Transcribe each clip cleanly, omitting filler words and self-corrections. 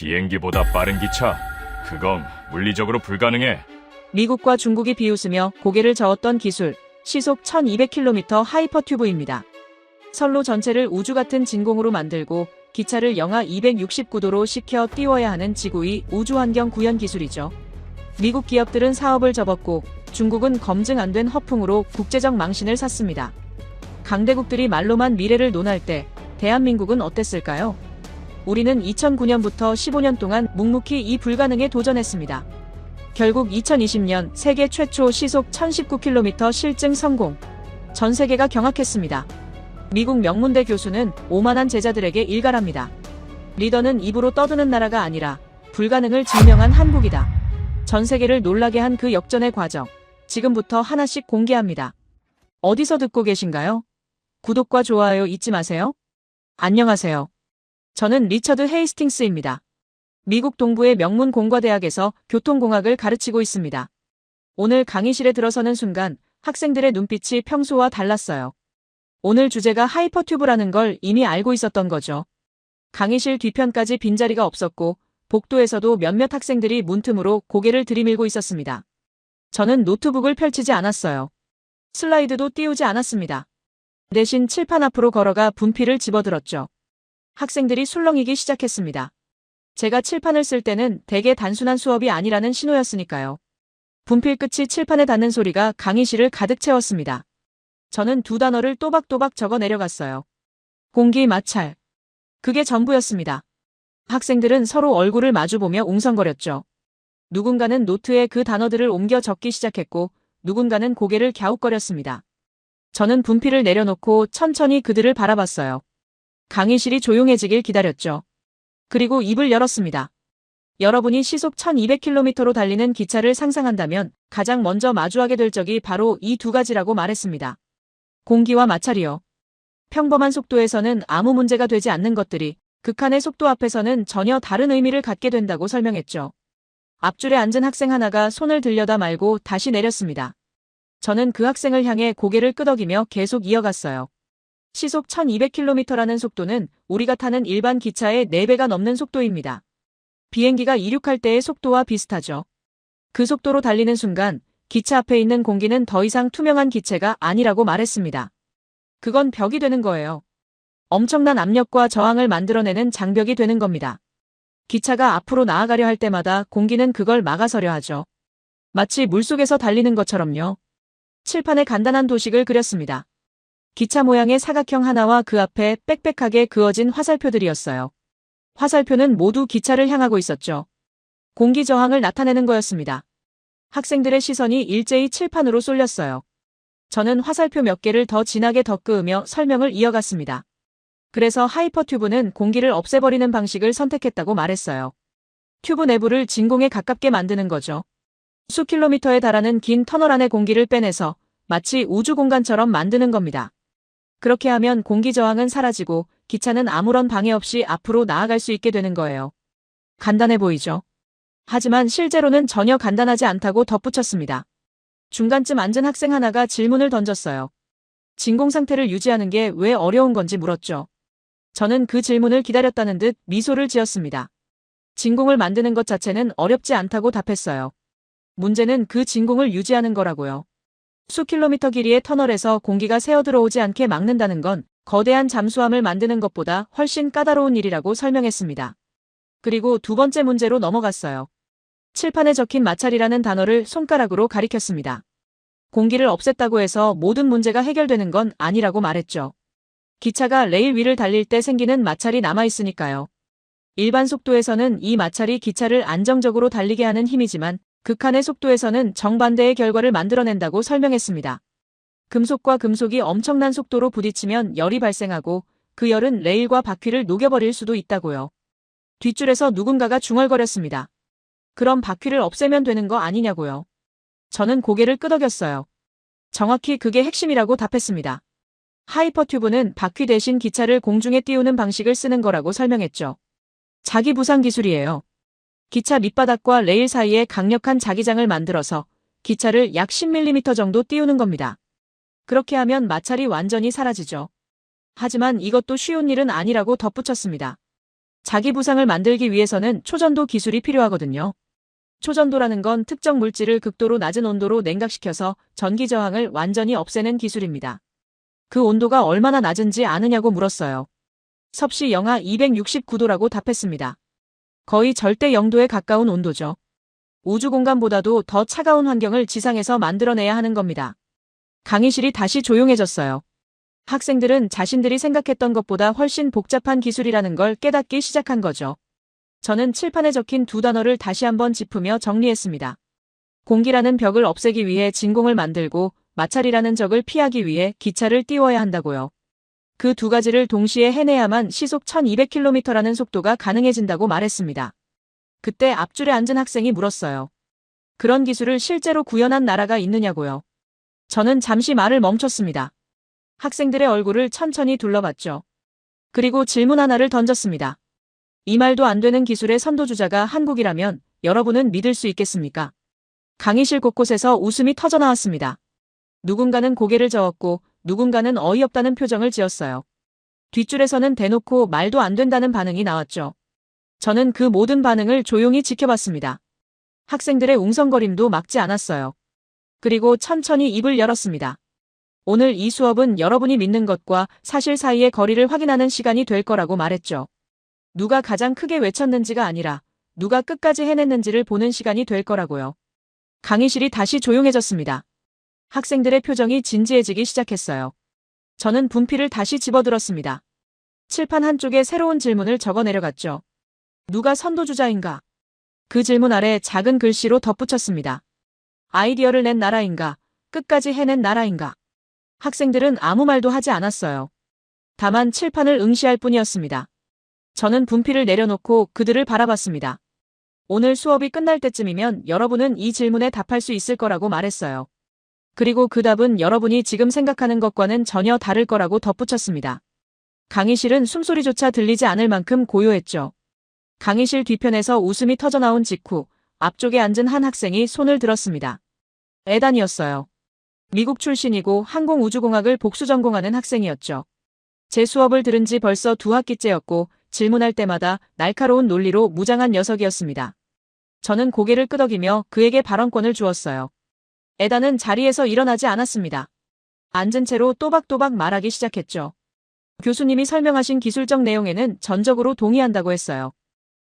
비행기보다 빠른 기차? 그건 물리적으로 불가능해. 미국과 중국이 비웃으며 고개를 저었던 기술, 시속 1200km 하이퍼튜브입니다. 선로 전체를 우주 같은 진공으로 만들고 기차를 영하 269도로 식혀 띄워야 하는 지구의 우주환경 구현 기술이죠. 미국 기업들은 사업을 접었고 중국은 검증 안 된 허풍으로 국제적 망신을 샀습니다. 강대국들이 말로만 미래를 논할 때 대한민국은 어땠을까요? 우리는 2009년부터 15년 동안 묵묵히 이 불가능에 도전했습니다. 결국 2020년 세계 최초 시속 1019km 실증 성공. 전 세계가 경악했습니다. 미국 명문대 교수는 오만한 제자들에게 일갈합니다. 리더는 입으로 떠드는 나라가 아니라 불가능을 증명한 한국이다. 전 세계를 놀라게 한 그 역전의 과정. 지금부터 하나씩 공개합니다. 어디서 듣고 계신가요? 구독과 좋아요 잊지 마세요. 안녕하세요. 저는 리처드 헤이스팅스입니다. 미국 동부의 명문 공과대학에서 교통공학을 가르치고 있습니다. 오늘 강의실에 들어서는 순간 학생들의 눈빛이 평소와 달랐어요. 오늘 주제가 하이퍼튜브라는 걸 이미 알고 있었던 거죠. 강의실 뒤편까지 빈자리가 없었고 복도에서도 몇몇 학생들이 문틈으로 고개를 들이밀고 있었습니다. 저는 노트북을 펼치지 않았어요. 슬라이드도 띄우지 않았습니다. 대신 칠판 앞으로 걸어가 분필을 집어들었죠. 학생들이 술렁이기 시작했습니다. 제가 칠판을 쓸 때는 대개 단순한 수업이 아니라는 신호였으니까요. 분필 끝이 칠판에 닿는 소리가 강의실을 가득 채웠습니다. 저는 두 단어를 또박또박 적어 내려갔어요. 공기 마찰. 그게 전부였습니다. 학생들은 서로 얼굴을 마주보며 웅성거렸죠. 누군가는 노트에 그 단어들을 옮겨 적기 시작했고 누군가는 고개를 갸웃거렸습니다. 저는 분필을 내려놓고 천천히 그들을 바라봤어요. 강의실이 조용해지길 기다렸죠. 그리고 입을 열었습니다. 여러분이 시속 1200km로 달리는 기차를 상상한다면 가장 먼저 마주하게 될 적이 바로 이 두 가지라고 말했습니다. 공기와 마찰이요. 평범한 속도에서는 아무 문제가 되지 않는 것들이 극한의 속도 앞에서는 전혀 다른 의미를 갖게 된다고 설명했죠. 앞줄에 앉은 학생 하나가 손을 들여다 말고 다시 내렸습니다. 저는 그 학생을 향해 고개를 끄덕이며 계속 이어갔어요. 시속 1200km라는 속도는 우리가 타는 일반 기차의 4배가 넘는 속도입니다. 비행기가 이륙할 때의 속도와 비슷하죠. 그 속도로 달리는 순간 기차 앞에 있는 공기는 더 이상 투명한 기체가 아니라고 말했습니다. 그건 벽이 되는 거예요. 엄청난 압력과 저항을 만들어내는 장벽이 되는 겁니다. 기차가 앞으로 나아가려 할 때마다 공기는 그걸 막아서려 하죠. 마치 물속에서 달리는 것처럼요. 칠판에 간단한 도식을 그렸습니다. 기차 모양의 사각형 하나와 그 앞에 빽빽하게 그어진 화살표들이었어요. 화살표는 모두 기차를 향하고 있었죠. 공기 저항을 나타내는 거였습니다. 학생들의 시선이 일제히 칠판으로 쏠렸어요. 저는 화살표 몇 개를 더 진하게 덧그으며 설명을 이어갔습니다. 그래서 하이퍼튜브는 공기를 없애버리는 방식을 선택했다고 말했어요. 튜브 내부를 진공에 가깝게 만드는 거죠. 수 킬로미터에 달하는 긴 터널 안에 공기를 빼내서 마치 우주 공간처럼 만드는 겁니다. 그렇게 하면 공기 저항은 사라지고 기차는 아무런 방해 없이 앞으로 나아갈 수 있게 되는 거예요. 간단해 보이죠? 하지만 실제로는 전혀 간단하지 않다고 덧붙였습니다. 중간쯤 앉은 학생 하나가 질문을 던졌어요. 진공 상태를 유지하는 게 왜 어려운 건지 물었죠. 저는 그 질문을 기다렸다는 듯 미소를 지었습니다. 진공을 만드는 것 자체는 어렵지 않다고 답했어요. 문제는 그 진공을 유지하는 거라고요. 수 킬로미터 길이의 터널에서 공기가 새어 들어오지 않게 막는다는 건 거대한 잠수함을 만드는 것보다 훨씬 까다로운 일이라고 설명했습니다. 그리고 두 번째 문제로 넘어갔어요. 칠판에 적힌 마찰이라는 단어를 손가락으로 가리켰습니다. 공기를 없앴다고 해서 모든 문제가 해결되는 건 아니라고 말했죠. 기차가 레일 위를 달릴 때 생기는 마찰이 남아있으니까요. 일반 속도에서는 이 마찰이 기차를 안정적으로 달리게 하는 힘이지만 극한의 속도에서는 정반대의 결과를 만들어낸다고 설명했습니다. 금속과 금속이 엄청난 속도로 부딪히면 열이 발생하고 그 열은 레일과 바퀴를 녹여버릴 수도 있다고요. 뒷줄에서 누군가가 중얼거렸습니다. 그럼 바퀴를 없애면 되는 거 아니냐고요. 저는 고개를 끄덕였어요. 정확히 그게 핵심이라고 답했습니다. 하이퍼튜브는 바퀴 대신 기차를 공중에 띄우는 방식을 쓰는 거라고 설명했죠. 자기 부상 기술이에요. 기차 밑바닥과 레일 사이에 강력한 자기장을 만들어서 기차를 약 10mm 정도 띄우는 겁니다. 그렇게 하면 마찰이 완전히 사라지죠. 하지만 이것도 쉬운 일은 아니라고 덧붙였습니다. 자기 부상을 만들기 위해서는 초전도 기술이 필요하거든요. 초전도라는 건 특정 물질을 극도로 낮은 온도로 냉각시켜서 전기 저항을 완전히 없애는 기술입니다. 그 온도가 얼마나 낮은지 아느냐고 물었어요. 섭씨 영하 269도라고 답했습니다. 거의 절대 영도에 가까운 온도죠. 우주 공간보다도 더 차가운 환경을 지상에서 만들어내야 하는 겁니다. 강의실이 다시 조용해졌어요. 학생들은 자신들이 생각했던 것보다 훨씬 복잡한 기술이라는 걸 깨닫기 시작한 거죠. 저는 칠판에 적힌 두 단어를 다시 한번 짚으며 정리했습니다. 공기라는 벽을 없애기 위해 진공을 만들고 마찰이라는 적을 피하기 위해 기차를 띄워야 한다고요. 그 두 가지를 동시에 해내야만 시속 1200km라는 속도가 가능해진다고 말했습니다. 그때 앞줄에 앉은 학생이 물었어요. 그런 기술을 실제로 구현한 나라가 있느냐고요. 저는 잠시 말을 멈췄습니다. 학생들의 얼굴을 천천히 둘러봤죠. 그리고 질문 하나를 던졌습니다. 이 말도 안 되는 기술의 선도주자가 한국이라면 여러분은 믿을 수 있겠습니까? 강의실 곳곳에서 웃음이 터져나왔습니다. 누군가는 고개를 저었고 누군가는 어이없다는 표정을 지었어요. 뒷줄에서는 대놓고 말도 안 된다는 반응이 나왔죠. 저는 그 모든 반응을 조용히 지켜봤습니다. 학생들의 웅성거림도 막지 않았어요. 그리고 천천히 입을 열었습니다. 오늘 이 수업은 여러분이 믿는 것과 사실 사이의 거리를 확인하는 시간이 될 거라고 말했죠. 누가 가장 크게 외쳤는지가 아니라 누가 끝까지 해냈는지를 보는 시간이 될 거라고요. 강의실이 다시 조용해졌습니다. 학생들의 표정이 진지해지기 시작했어요. 저는 분필을 다시 집어들었습니다. 칠판 한쪽에 새로운 질문을 적어 내려갔죠. 누가 선도주자인가? 그 질문 아래 작은 글씨로 덧붙였습니다. 아이디어를 낸 나라인가? 끝까지 해낸 나라인가? 학생들은 아무 말도 하지 않았어요. 다만 칠판을 응시할 뿐이었습니다. 저는 분필을 내려놓고 그들을 바라봤습니다. 오늘 수업이 끝날 때쯤이면 여러분은 이 질문에 답할 수 있을 거라고 말했어요. 그리고 그 답은 여러분이 지금 생각하는 것과는 전혀 다를 거라고 덧붙였습니다. 강의실은 숨소리조차 들리지 않을 만큼 고요했죠. 강의실 뒤편에서 웃음이 터져나온 직후 앞쪽에 앉은 한 학생이 손을 들었습니다. 에단이었어요. 미국 출신이고 항공우주공학을 복수 전공하는 학생이었죠. 제 수업을 들은 지 벌써 2학기째였고 질문할 때마다 날카로운 논리로 무장한 녀석이었습니다. 저는 고개를 끄덕이며 그에게 발언권을 주었어요. 에단은 자리에서 일어나지 않았습니다. 앉은 채로 또박또박 말하기 시작했죠. 교수님이 설명하신 기술적 내용에는 전적으로 동의한다고 했어요.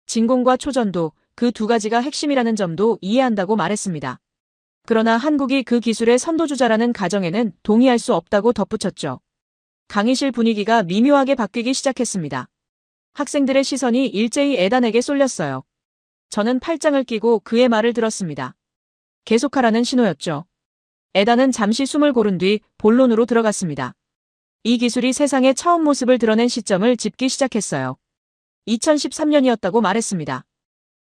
진공과 초전도, 그 두 가지가 핵심이라는 점도 이해한다고 말했습니다. 그러나 한국이 그 기술의 선도주자라는 가정에는 동의할 수 없다고 덧붙였죠. 강의실 분위기가 미묘하게 바뀌기 시작했습니다. 학생들의 시선이 일제히 에단에게 쏠렸어요. 저는 팔짱을 끼고 그의 말을 들었습니다. 계속하라는 신호였죠. 에단은 잠시 숨을 고른 뒤 본론으로 들어갔습니다. 이 기술이 세상의 처음 모습을 드러낸 시점을 짚기 시작했어요. 2013년이었다고 말했습니다.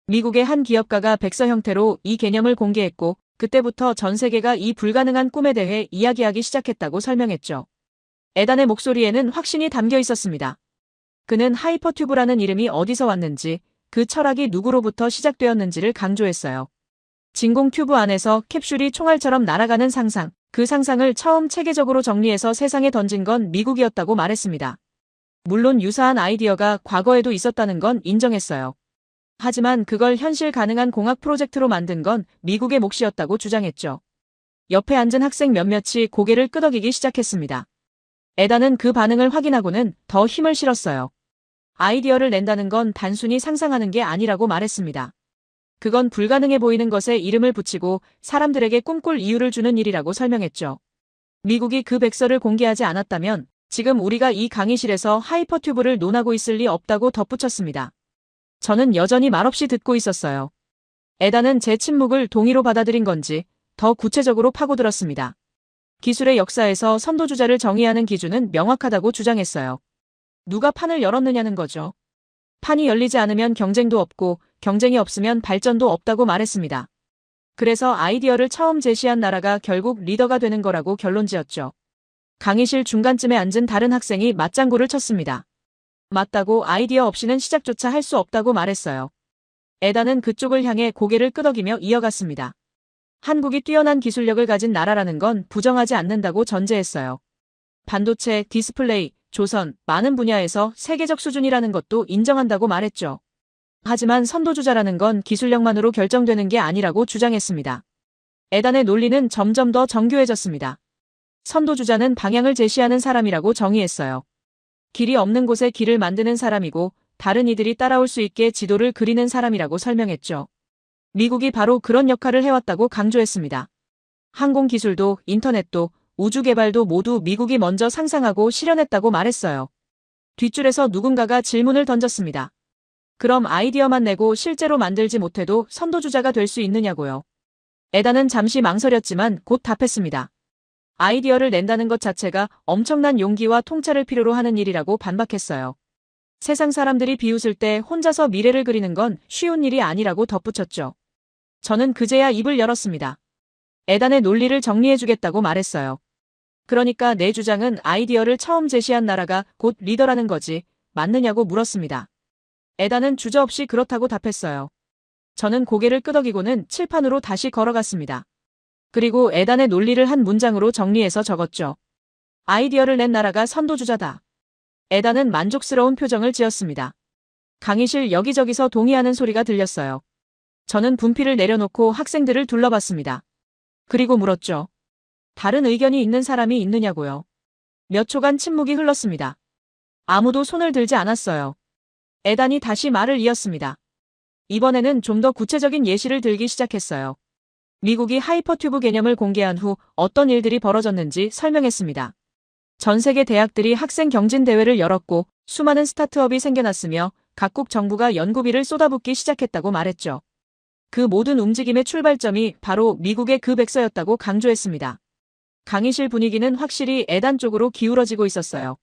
미국의 한 기업가가 백서 형태로 이 개념을 공개했고 그때부터 전 세계가 이 불가능한 꿈에 대해 이야기하기 시작했다고 설명했죠. 에단의 목소리에는 확신이 담겨 있었습니다. 그는 하이퍼튜브라는 이름이 어디서 왔는지, 그 철학이 누구로부터 시작되었는지를 강조했어요. 진공 튜브 안에서 캡슐이 총알처럼 날아가는 상상, 그 상상을 처음 체계적으로 정리해서 세상에 던진 건 미국이었다고 말했습니다. 물론 유사한 아이디어가 과거에도 있었다는 건 인정했어요. 하지만 그걸 현실 가능한 공학 프로젝트로 만든 건 미국의 몫이었다고 주장했죠. 옆에 앉은 학생 몇몇이 고개를 끄덕이기 시작했습니다. 에단은 그 반응을 확인하고는 더 힘을 실었어요. 아이디어를 낸다는 건 단순히 상상하는 게 아니라고 말했습니다. 그건 불가능해 보이는 것에 이름을 붙이고 사람들에게 꿈꿀 이유를 주는 일이라고 설명했죠. 미국이 그 백서를 공개하지 않았다면 지금 우리가 이 강의실에서 하이퍼튜브를 논하고 있을 리 없다고 덧붙였습니다. 저는 여전히 말없이 듣고 있었어요. 에단은 제 침묵을 동의로 받아들인 건지 더 구체적으로 파고들었습니다. 기술의 역사에서 선도주자를 정의하는 기준은 명확하다고 주장했어요. 누가 판을 열었느냐는 거죠. 판이 열리지 않으면 경쟁도 없고 경쟁이 없으면 발전도 없다고 말했습니다. 그래서 아이디어를 처음 제시한 나라가 결국 리더가 되는 거라고 결론지었죠. 강의실 중간쯤에 앉은 다른 학생이 맞장구를 쳤습니다. 맞다고 아이디어 없이는 시작조차 할 수 없다고 말했어요. 에단은 그쪽을 향해 고개를 끄덕이며 이어갔습니다. 한국이 뛰어난 기술력을 가진 나라라는 건 부정하지 않는다고 전제했어요. 반도체, 디스플레이, 조선, 많은 분야에서 세계적 수준이라는 것도 인정한다고 말했죠. 하지만 선도주자라는 건 기술력만으로 결정되는 게 아니라고 주장했습니다. 에단의 논리는 점점 더 정교해졌습니다. 선도주자는 방향을 제시하는 사람이라고 정의했어요. 길이 없는 곳에 길을 만드는 사람이고 다른 이들이 따라올 수 있게 지도를 그리는 사람이라고 설명했죠. 미국이 바로 그런 역할을 해왔다고 강조했습니다. 항공기술도 인터넷도 우주 개발도 모두 미국이 먼저 상상하고 실현했다고 말했어요. 뒷줄에서 누군가가 질문을 던졌습니다. 그럼 아이디어만 내고 실제로 만들지 못해도 선도주자가 될 수 있느냐고요. 에단은 잠시 망설였지만 곧 답했습니다. 아이디어를 낸다는 것 자체가 엄청난 용기와 통찰을 필요로 하는 일이라고 반박했어요. 세상 사람들이 비웃을 때 혼자서 미래를 그리는 건 쉬운 일이 아니라고 덧붙였죠. 저는 그제야 입을 열었습니다. 에단의 논리를 정리해주겠다고 말했어요. 그러니까 내 주장은 아이디어를 처음 제시한 나라가 곧 리더라는 거지, 맞느냐고 물었습니다. 에단은 주저없이 그렇다고 답했어요. 저는 고개를 끄덕이고는 칠판으로 다시 걸어갔습니다. 그리고 에단의 논리를 한 문장으로 정리해서 적었죠. 아이디어를 낸 나라가 선도주자다. 에단은 만족스러운 표정을 지었습니다. 강의실 여기저기서 동의하는 소리가 들렸어요. 저는 분필을 내려놓고 학생들을 둘러봤습니다. 그리고 물었죠. 다른 의견이 있는 사람이 있느냐고요. 몇 초간 침묵이 흘렀습니다. 아무도 손을 들지 않았어요. 에단이 다시 말을 이었습니다. 이번에는 좀 더 구체적인 예시를 들기 시작했어요. 미국이 하이퍼튜브 개념을 공개한 후 어떤 일들이 벌어졌는지 설명했습니다. 전 세계 대학들이 학생 경진 대회를 열었고 수많은 스타트업이 생겨났으며 각국 정부가 연구비를 쏟아붓기 시작했다고 말했죠. 그 모든 움직임의 출발점이 바로 미국의 그 백서였다고 강조했습니다. 강의실 분위기는 확실히 에단 쪽으로 기울어지고 있었어요.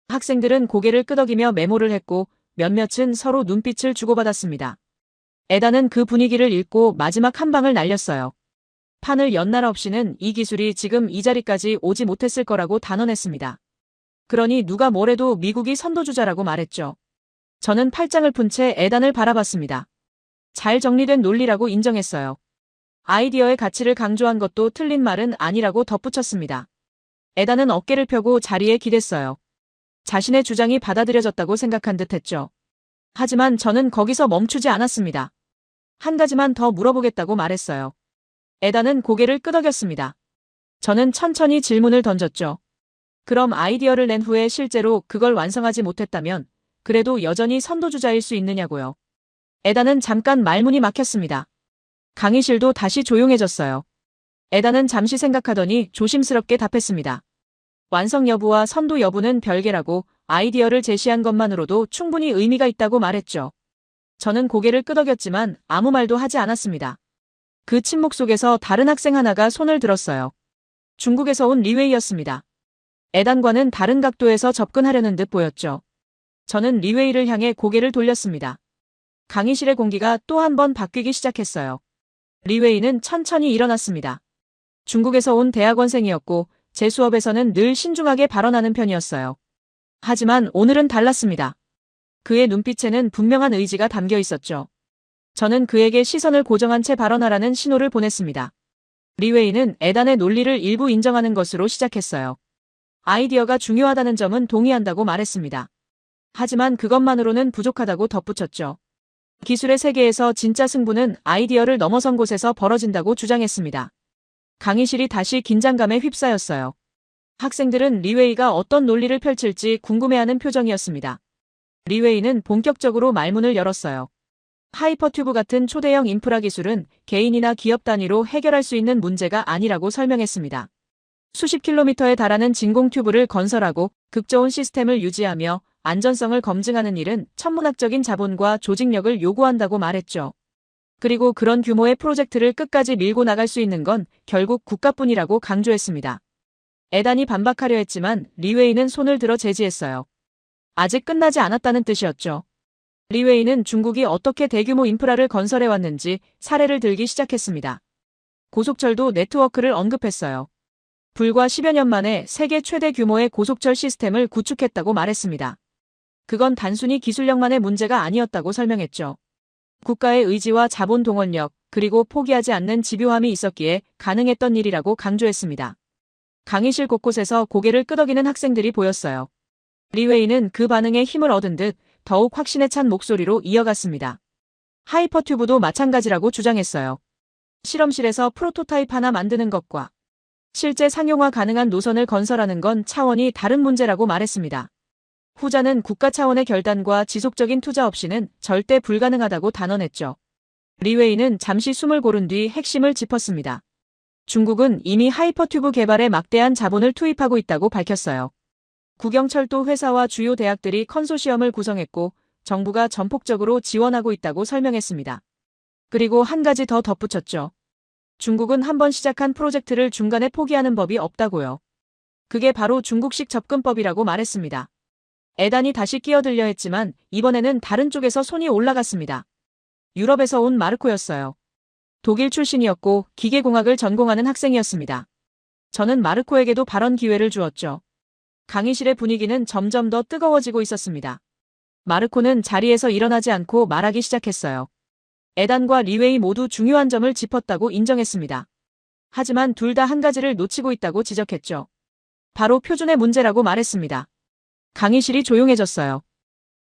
학생들은 고개를 끄덕이며 메모를 했고 몇몇은 서로 눈빛을 주고받았습니다. 에단은 그 분위기를 읽고 마지막 한 방을 날렸어요. 판을 연 나라 없이는 이 기술이 지금 이 자리까지 오지 못했을 거라고 단언했습니다. 그러니 누가 뭐래도 미국이 선도주자라고 말했죠. 저는 팔짱을 푼 채 에단을 바라봤습니다. 잘 정리된 논리라고 인정했어요. 아이디어의 가치를 강조한 것도 틀린 말은 아니라고 덧붙였습니다. 에단은 어깨를 펴고 자리에 기댔어요. 자신의 주장이 받아들여졌다고 생각한 듯 했죠. 하지만 저는 거기서 멈추지 않았습니다. 한 가지만 더 물어보겠다고 말했어요. 에단은 고개를 끄덕였습니다. 저는 천천히 질문을 던졌죠. 그럼 아이디어를 낸 후에 실제로 그걸 완성하지 못했다면 그래도 여전히 선도주자일 수 있느냐고요. 에단은 잠깐 말문이 막혔습니다. 강의실도 다시 조용해졌어요. 에단은 잠시 생각하더니 조심스럽게 답했습니다. 완성 여부와 선도 여부는 별개라고 아이디어를 제시한 것만으로도 충분히 의미가 있다고 말했죠. 저는 고개를 끄덕였지만 아무 말도 하지 않았습니다. 그 침묵 속에서 다른 학생 하나가 손을 들었어요. 중국에서 온 리웨이였습니다. 에단과는 다른 각도에서 접근하려는 듯 보였죠. 저는 리웨이를 향해 고개를 돌렸습니다. 강의실의 공기가 또 한 번 바뀌기 시작했어요. 리웨이는 천천히 일어났습니다. 중국에서 온 대학원생이었고 제 수업에서는 늘 신중하게 발언하는 편이었어요. 하지만 오늘은 달랐습니다. 그의 눈빛에는 분명한 의지가 담겨 있었죠. 저는 그에게 시선을 고정한 채 발언하라는 신호를 보냈습니다. 리웨이는 에단의 논리를 일부 인정하는 것으로 시작했어요. 아이디어가 중요하다는 점은 동의한다고 말했습니다. 하지만 그것만으로는 부족하다고 덧붙였죠. 기술의 세계에서 진짜 승부는 아이디어를 넘어선 곳에서 벌어진다고 주장했습니다. 강의실이 다시 긴장감에 휩싸였어요. 학생들은 리웨이가 어떤 논리를 펼칠지 궁금해하는 표정이었습니다. 리웨이는 본격적으로 말문을 열었어요. 하이퍼튜브 같은 초대형 인프라 기술은 개인이나 기업 단위로 해결할 수 있는 문제가 아니라고 설명했습니다. 수십 킬로미터에 달하는 진공 튜브를 건설하고 극저온 시스템을 유지하며 안전성을 검증하는 일은 천문학적인 자본과 조직력을 요구한다고 말했죠. 그리고 그런 규모의 프로젝트를 끝까지 밀고 나갈 수 있는 건 결국 국가뿐이라고 강조했습니다. 에단이 반박하려 했지만 리웨이는 손을 들어 제지했어요. 아직 끝나지 않았다는 뜻이었죠. 리웨이는 중국이 어떻게 대규모 인프라를 건설해왔는지 사례를 들기 시작했습니다. 고속철도 네트워크를 언급했어요. 불과 10여 년 만에 세계 최대 규모의 고속철 시스템을 구축했다고 말했습니다. 그건 단순히 기술력만의 문제가 아니었다고 설명했죠. 국가의 의지와 자본 동원력, 그리고 포기하지 않는 집요함이 있었기에 가능했던 일이라고 강조했습니다. 강의실 곳곳에서 고개를 끄덕이는 학생들이 보였어요. 리웨이는 그 반응에 힘을 얻은 듯 더욱 확신에 찬 목소리로 이어갔습니다. 하이퍼튜브도 마찬가지라고 주장했어요. 실험실에서 프로토타입 하나 만드는 것과 실제 상용화 가능한 노선을 건설하는 건 차원이 다른 문제라고 말했습니다. 후자는 국가 차원의 결단과 지속적인 투자 없이는 절대 불가능하다고 단언했죠. 리웨이는 잠시 숨을 고른 뒤 핵심을 짚었습니다. 중국은 이미 하이퍼튜브 개발에 막대한 자본을 투입하고 있다고 밝혔어요. 국영철도 회사와 주요 대학들이 컨소시엄을 구성했고 정부가 전폭적으로 지원하고 있다고 설명했습니다. 그리고 한 가지 더 덧붙였죠. 중국은 한번 시작한 프로젝트를 중간에 포기하는 법이 없다고요. 그게 바로 중국식 접근법이라고 말했습니다. 에단이 다시 끼어들려 했지만 이번에는 다른 쪽에서 손이 올라갔습니다. 유럽에서 온 마르코였어요. 독일 출신이었고 기계공학을 전공하는 학생이었습니다. 저는 마르코에게도 발언 기회를 주었죠. 강의실의 분위기는 점점 더 뜨거워지고 있었습니다. 마르코는 자리에서 일어나지 않고 말하기 시작했어요. 에단과 리웨이 모두 중요한 점을 짚었다고 인정했습니다. 하지만 둘 다 한 가지를 놓치고 있다고 지적했죠. 바로 표준의 문제라고 말했습니다. 강의실이 조용해졌어요.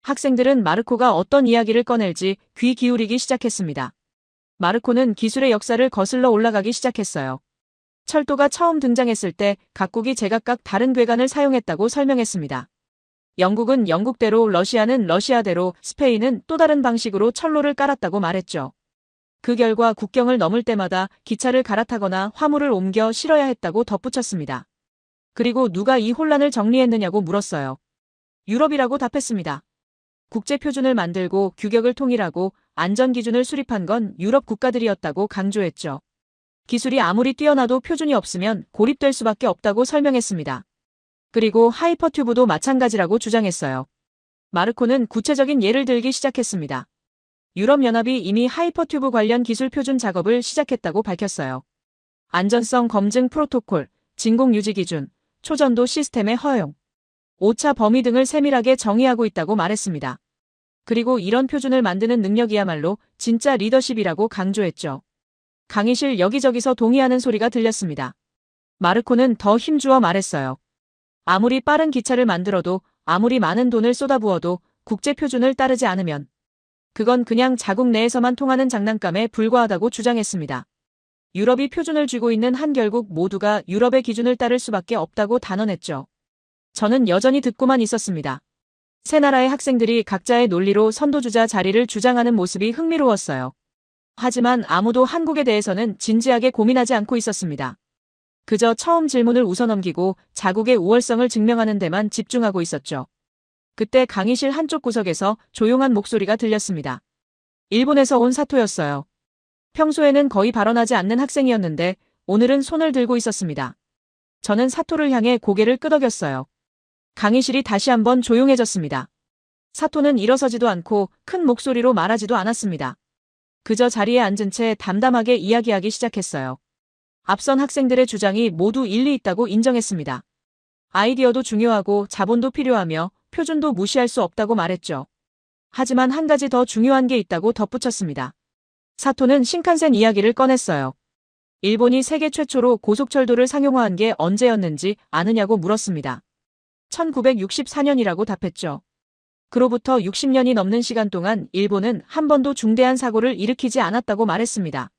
학생들은 마르코가 어떤 이야기를 꺼낼지 귀 기울이기 시작했습니다. 마르코는 기술의 역사를 거슬러 올라가기 시작했어요. 철도가 처음 등장했을 때 각국이 제각각 다른 궤관을 사용했다고 설명했습니다. 영국은 영국대로, 러시아는 러시아대로, 스페인은 또 다른 방식으로 철로를 깔았다고 말했죠. 그 결과 국경을 넘을 때마다 기차를 갈아타거나 화물을 옮겨 실어야 했다고 덧붙였습니다. 그리고 누가 이 혼란을 정리했느냐고 물었어요. 유럽이라고 답했습니다. 국제표준을 만들고 규격을 통일하고 안전기준을 수립한 건 유럽 국가들이었다고 강조했죠. 기술이 아무리 뛰어나도 표준이 없으면 고립될 수밖에 없다고 설명했습니다. 그리고 하이퍼튜브도 마찬가지라고 주장했어요. 마르코는 구체적인 예를 들기 시작했습니다. 유럽연합이 이미 하이퍼튜브 관련 기술 표준 작업을 시작했다고 밝혔어요. 안전성 검증 프로토콜, 진공 유지 기준, 초전도 시스템의 허용, 오차 범위 등을 세밀하게 정의하고 있다고 말했습니다. 그리고 이런 표준을 만드는 능력이야말로 진짜 리더십이라고 강조했죠. 강의실 여기저기서 동의하는 소리가 들렸습니다. 마르코는 더 힘주어 말했어요. 아무리 빠른 기차를 만들어도 아무리 많은 돈을 쏟아부어도 국제 표준을 따르지 않으면 그건 그냥 자국 내에서만 통하는 장난감에 불과하다고 주장했습니다. 유럽이 표준을 쥐고 있는 한 결국 모두가 유럽의 기준을 따를 수밖에 없다고 단언했죠. 저는 여전히 듣고만 있었습니다. 세 나라의 학생들이 각자의 논리로 선도주자 자리를 주장하는 모습이 흥미로웠어요. 하지만 아무도 한국에 대해서는 진지하게 고민하지 않고 있었습니다. 그저 처음 질문을 웃어넘기고 자국의 우월성을 증명하는 데만 집중하고 있었죠. 그때 강의실 한쪽 구석에서 조용한 목소리가 들렸습니다. 일본에서 온 사토였어요. 평소에는 거의 발언하지 않는 학생이었는데 오늘은 손을 들고 있었습니다. 저는 사토를 향해 고개를 끄덕였어요. 강의실이 다시 한번 조용해졌습니다. 사토는 일어서지도 않고 큰 목소리로 말하지도 않았습니다. 그저 자리에 앉은 채 담담하게 이야기하기 시작했어요. 앞선 학생들의 주장이 모두 일리 있다고 인정했습니다. 아이디어도 중요하고 자본도 필요하며 표준도 무시할 수 없다고 말했죠. 하지만 한 가지 더 중요한 게 있다고 덧붙였습니다. 사토는 신칸센 이야기를 꺼냈어요. 일본이 세계 최초로 고속철도를 상용화한 게 언제였는지 아느냐고 물었습니다. 1964년이라고 답했죠. 그로부터 60년이 넘는 시간 동안 일본은 한 번도 중대한 사고를 일으키지 않았다고 말했습니다.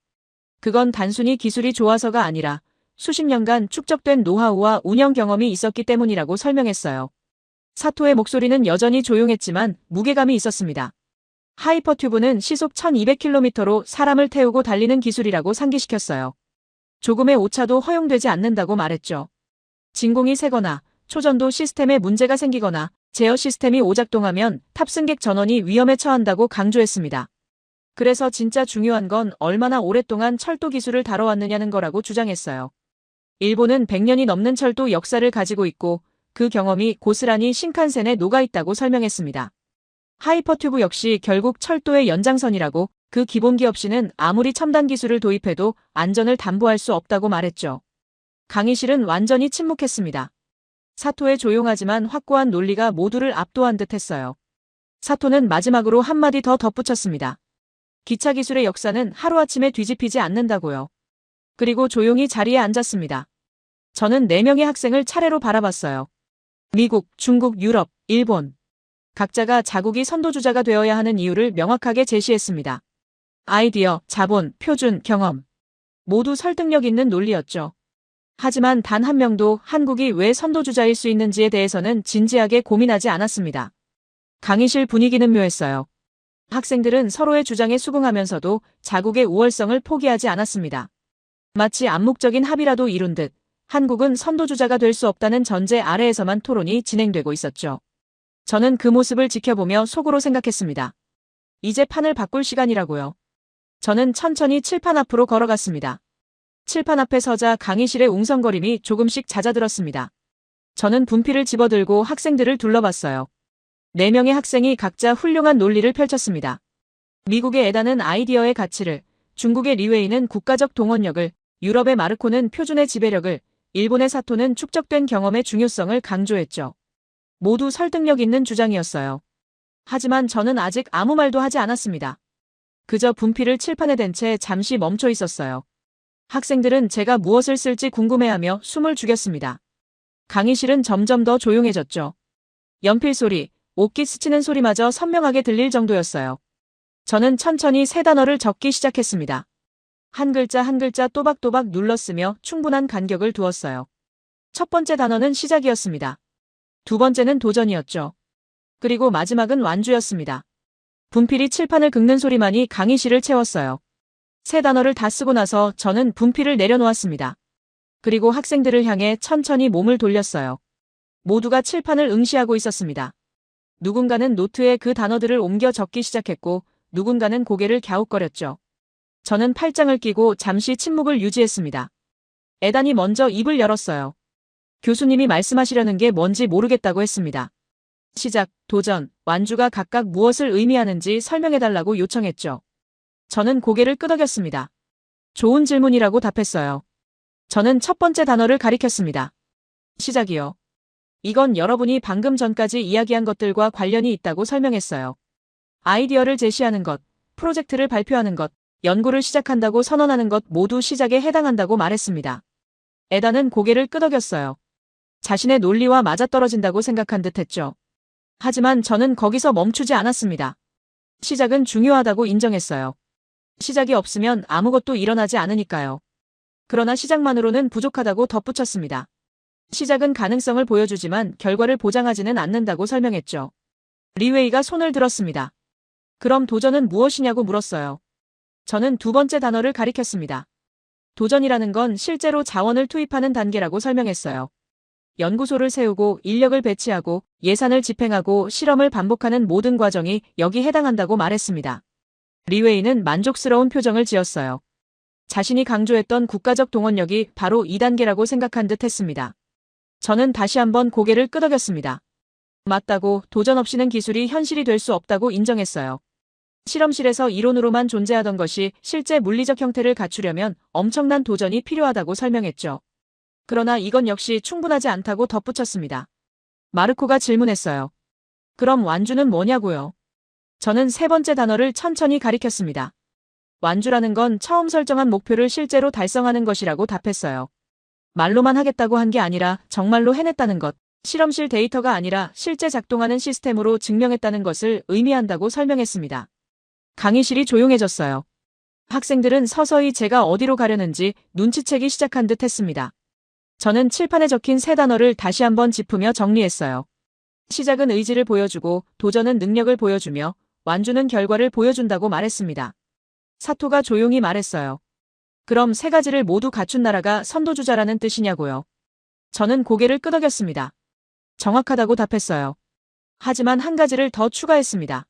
그건 단순히 기술이 좋아서가 아니라 수십 년간 축적된 노하우와 운영 경험이 있었기 때문이라고 설명했어요. 사토의 목소리는 여전히 조용했지만 무게감이 있었습니다. 하이퍼튜브는 시속 1200km로 사람을 태우고 달리는 기술이라고 상기시켰어요. 조금의 오차도 허용되지 않는다고 말했죠. 진공이 새거나 초전도 시스템에 문제가 생기거나 제어 시스템이 오작동하면 탑승객 전원이 위험에 처한다고 강조했습니다. 그래서 진짜 중요한 건 얼마나 오랫동안 철도 기술을 다뤄왔느냐는 거라고 주장했어요. 일본은 100년이 넘는 철도 역사를 가지고 있고 그 경험이 고스란히 신칸센에 녹아있다고 설명했습니다. 하이퍼튜브 역시 결국 철도의 연장선이라고 그 기본기 없이는 아무리 첨단 기술을 도입해도 안전을 담보할 수 없다고 말했죠. 강의실은 완전히 침묵했습니다. 사토의 조용하지만 확고한 논리가 모두를 압도한 듯 했어요. 사토는 마지막으로 한마디 더 덧붙였습니다. 기차 기술의 역사는 하루아침에 뒤집히지 않는다고요. 그리고 조용히 자리에 앉았습니다. 저는 4명의 학생을 차례로 바라봤어요. 미국, 중국, 유럽, 일본. 각자가 자국이 선도주자가 되어야 하는 이유를 명확하게 제시했습니다. 아이디어, 자본, 표준, 경험. 모두 설득력 있는 논리였죠. 하지만 단 한 명도 한국이 왜 선도주자일 수 있는지에 대해서는 진지하게 고민하지 않았습니다. 강의실 분위기는 묘했어요. 학생들은 서로의 주장에 수긍하면서도 자국의 우월성을 포기하지 않았습니다. 마치 암묵적인 합의라도 이룬 듯 한국은 선도주자가 될 수 없다는 전제 아래에서만 토론이 진행되고 있었죠. 저는 그 모습을 지켜보며 속으로 생각했습니다. 이제 판을 바꿀 시간이라고요. 저는 천천히 칠판 앞으로 걸어갔습니다. 칠판 앞에 서자 강의실의 웅성거림이 조금씩 잦아들었습니다. 저는 분필을 집어들고 학생들을 둘러봤어요. 4명의 학생이 각자 훌륭한 논리를 펼쳤습니다. 미국의 에다는 아이디어의 가치를, 중국의 리웨이는 국가적 동원력을, 유럽의 마르코는 표준의 지배력을, 일본의 사토는 축적된 경험의 중요성을 강조했죠. 모두 설득력 있는 주장이었어요. 하지만 저는 아직 아무 말도 하지 않았습니다. 그저 분필을 칠판에 댄 채 잠시 멈춰 있었어요. 학생들은 제가 무엇을 쓸지 궁금해하며 숨을 죽였습니다. 강의실은 점점 더 조용해졌죠. 연필 소리, 옷깃 스치는 소리마저 선명하게 들릴 정도였어요. 저는 천천히 세 단어를 적기 시작했습니다. 한 글자 한 글자 또박또박 눌러쓰며 충분한 간격을 두었어요. 첫 번째 단어는 시작이었습니다. 두 번째는 도전이었죠. 그리고 마지막은 완주였습니다. 분필이 칠판을 긁는 소리만이 강의실을 채웠어요. 세 단어를 다 쓰고 나서 저는 분필을 내려놓았습니다. 그리고 학생들을 향해 천천히 몸을 돌렸어요. 모두가 칠판을 응시하고 있었습니다. 누군가는 노트에 그 단어들을 옮겨 적기 시작했고 누군가는 고개를 갸웃거렸죠. 저는 팔짱을 끼고 잠시 침묵을 유지했습니다. 에단이 먼저 입을 열었어요. 교수님이 말씀하시려는 게 뭔지 모르겠다고 했습니다. 시작, 도전, 완주가 각각 무엇을 의미하는지 설명해달라고 요청했죠. 저는 고개를 끄덕였습니다. 좋은 질문이라고 답했어요. 저는 첫 번째 단어를 가리켰습니다. 시작이요. 이건 여러분이 방금 전까지 이야기한 것들과 관련이 있다고 설명했어요. 아이디어를 제시하는 것, 프로젝트를 발표하는 것, 연구를 시작한다고 선언하는 것 모두 시작에 해당한다고 말했습니다. 에다는 고개를 끄덕였어요. 자신의 논리와 맞아떨어진다고 생각한 듯 했죠. 하지만 저는 거기서 멈추지 않았습니다. 시작은 중요하다고 인정했어요. 시작이 없으면 아무것도 일어나지 않으니까요. 그러나 시작만으로는 부족하다고 덧붙였습니다. 시작은 가능성을 보여주지만 결과를 보장하지는 않는다고 설명했죠. 리웨이가 손을 들었습니다. 그럼 도전은 무엇이냐고 물었어요. 저는 두 번째 단어를 가리켰습니다. 도전이라는 건 실제로 자원을 투입하는 단계라고 설명했어요. 연구소를 세우고 인력을 배치하고 예산을 집행하고 실험을 반복하는 모든 과정이 여기 해당한다고 말했습니다. 리웨이는 만족스러운 표정을 지었어요. 자신이 강조했던 국가적 동원력이 바로 2단계라고 생각한 듯 했습니다. 저는 다시 한번 고개를 끄덕였습니다. 맞다고, 도전 없이는 기술이 현실이 될 수 없다고 인정했어요. 실험실에서 이론으로만 존재하던 것이 실제 물리적 형태를 갖추려면 엄청난 도전이 필요하다고 설명했죠. 그러나 이건 역시 충분하지 않다고 덧붙였습니다. 마르코가 질문했어요. 그럼 완주는 뭐냐고요? 저는 세 번째 단어를 천천히 가리켰습니다. 완주라는 건 처음 설정한 목표를 실제로 달성하는 것이라고 답했어요. 말로만 하겠다고 한 게 아니라 정말로 해냈다는 것, 실험실 데이터가 아니라 실제 작동하는 시스템으로 증명했다는 것을 의미한다고 설명했습니다. 강의실이 조용해졌어요. 학생들은 서서히 제가 어디로 가려는지 눈치채기 시작한 듯 했습니다. 저는 칠판에 적힌 세 단어를 다시 한번 짚으며 정리했어요. 시작은 의지를 보여주고 도전은 능력을 보여주며 완주는 결과를 보여준다고 말했습니다. 사토가 조용히 말했어요. 그럼 세 가지를 모두 갖춘 나라가 선도주자라는 뜻이냐고요? 저는 고개를 끄덕였습니다. 정확하다고 답했어요. 하지만 한 가지를 더 추가했습니다.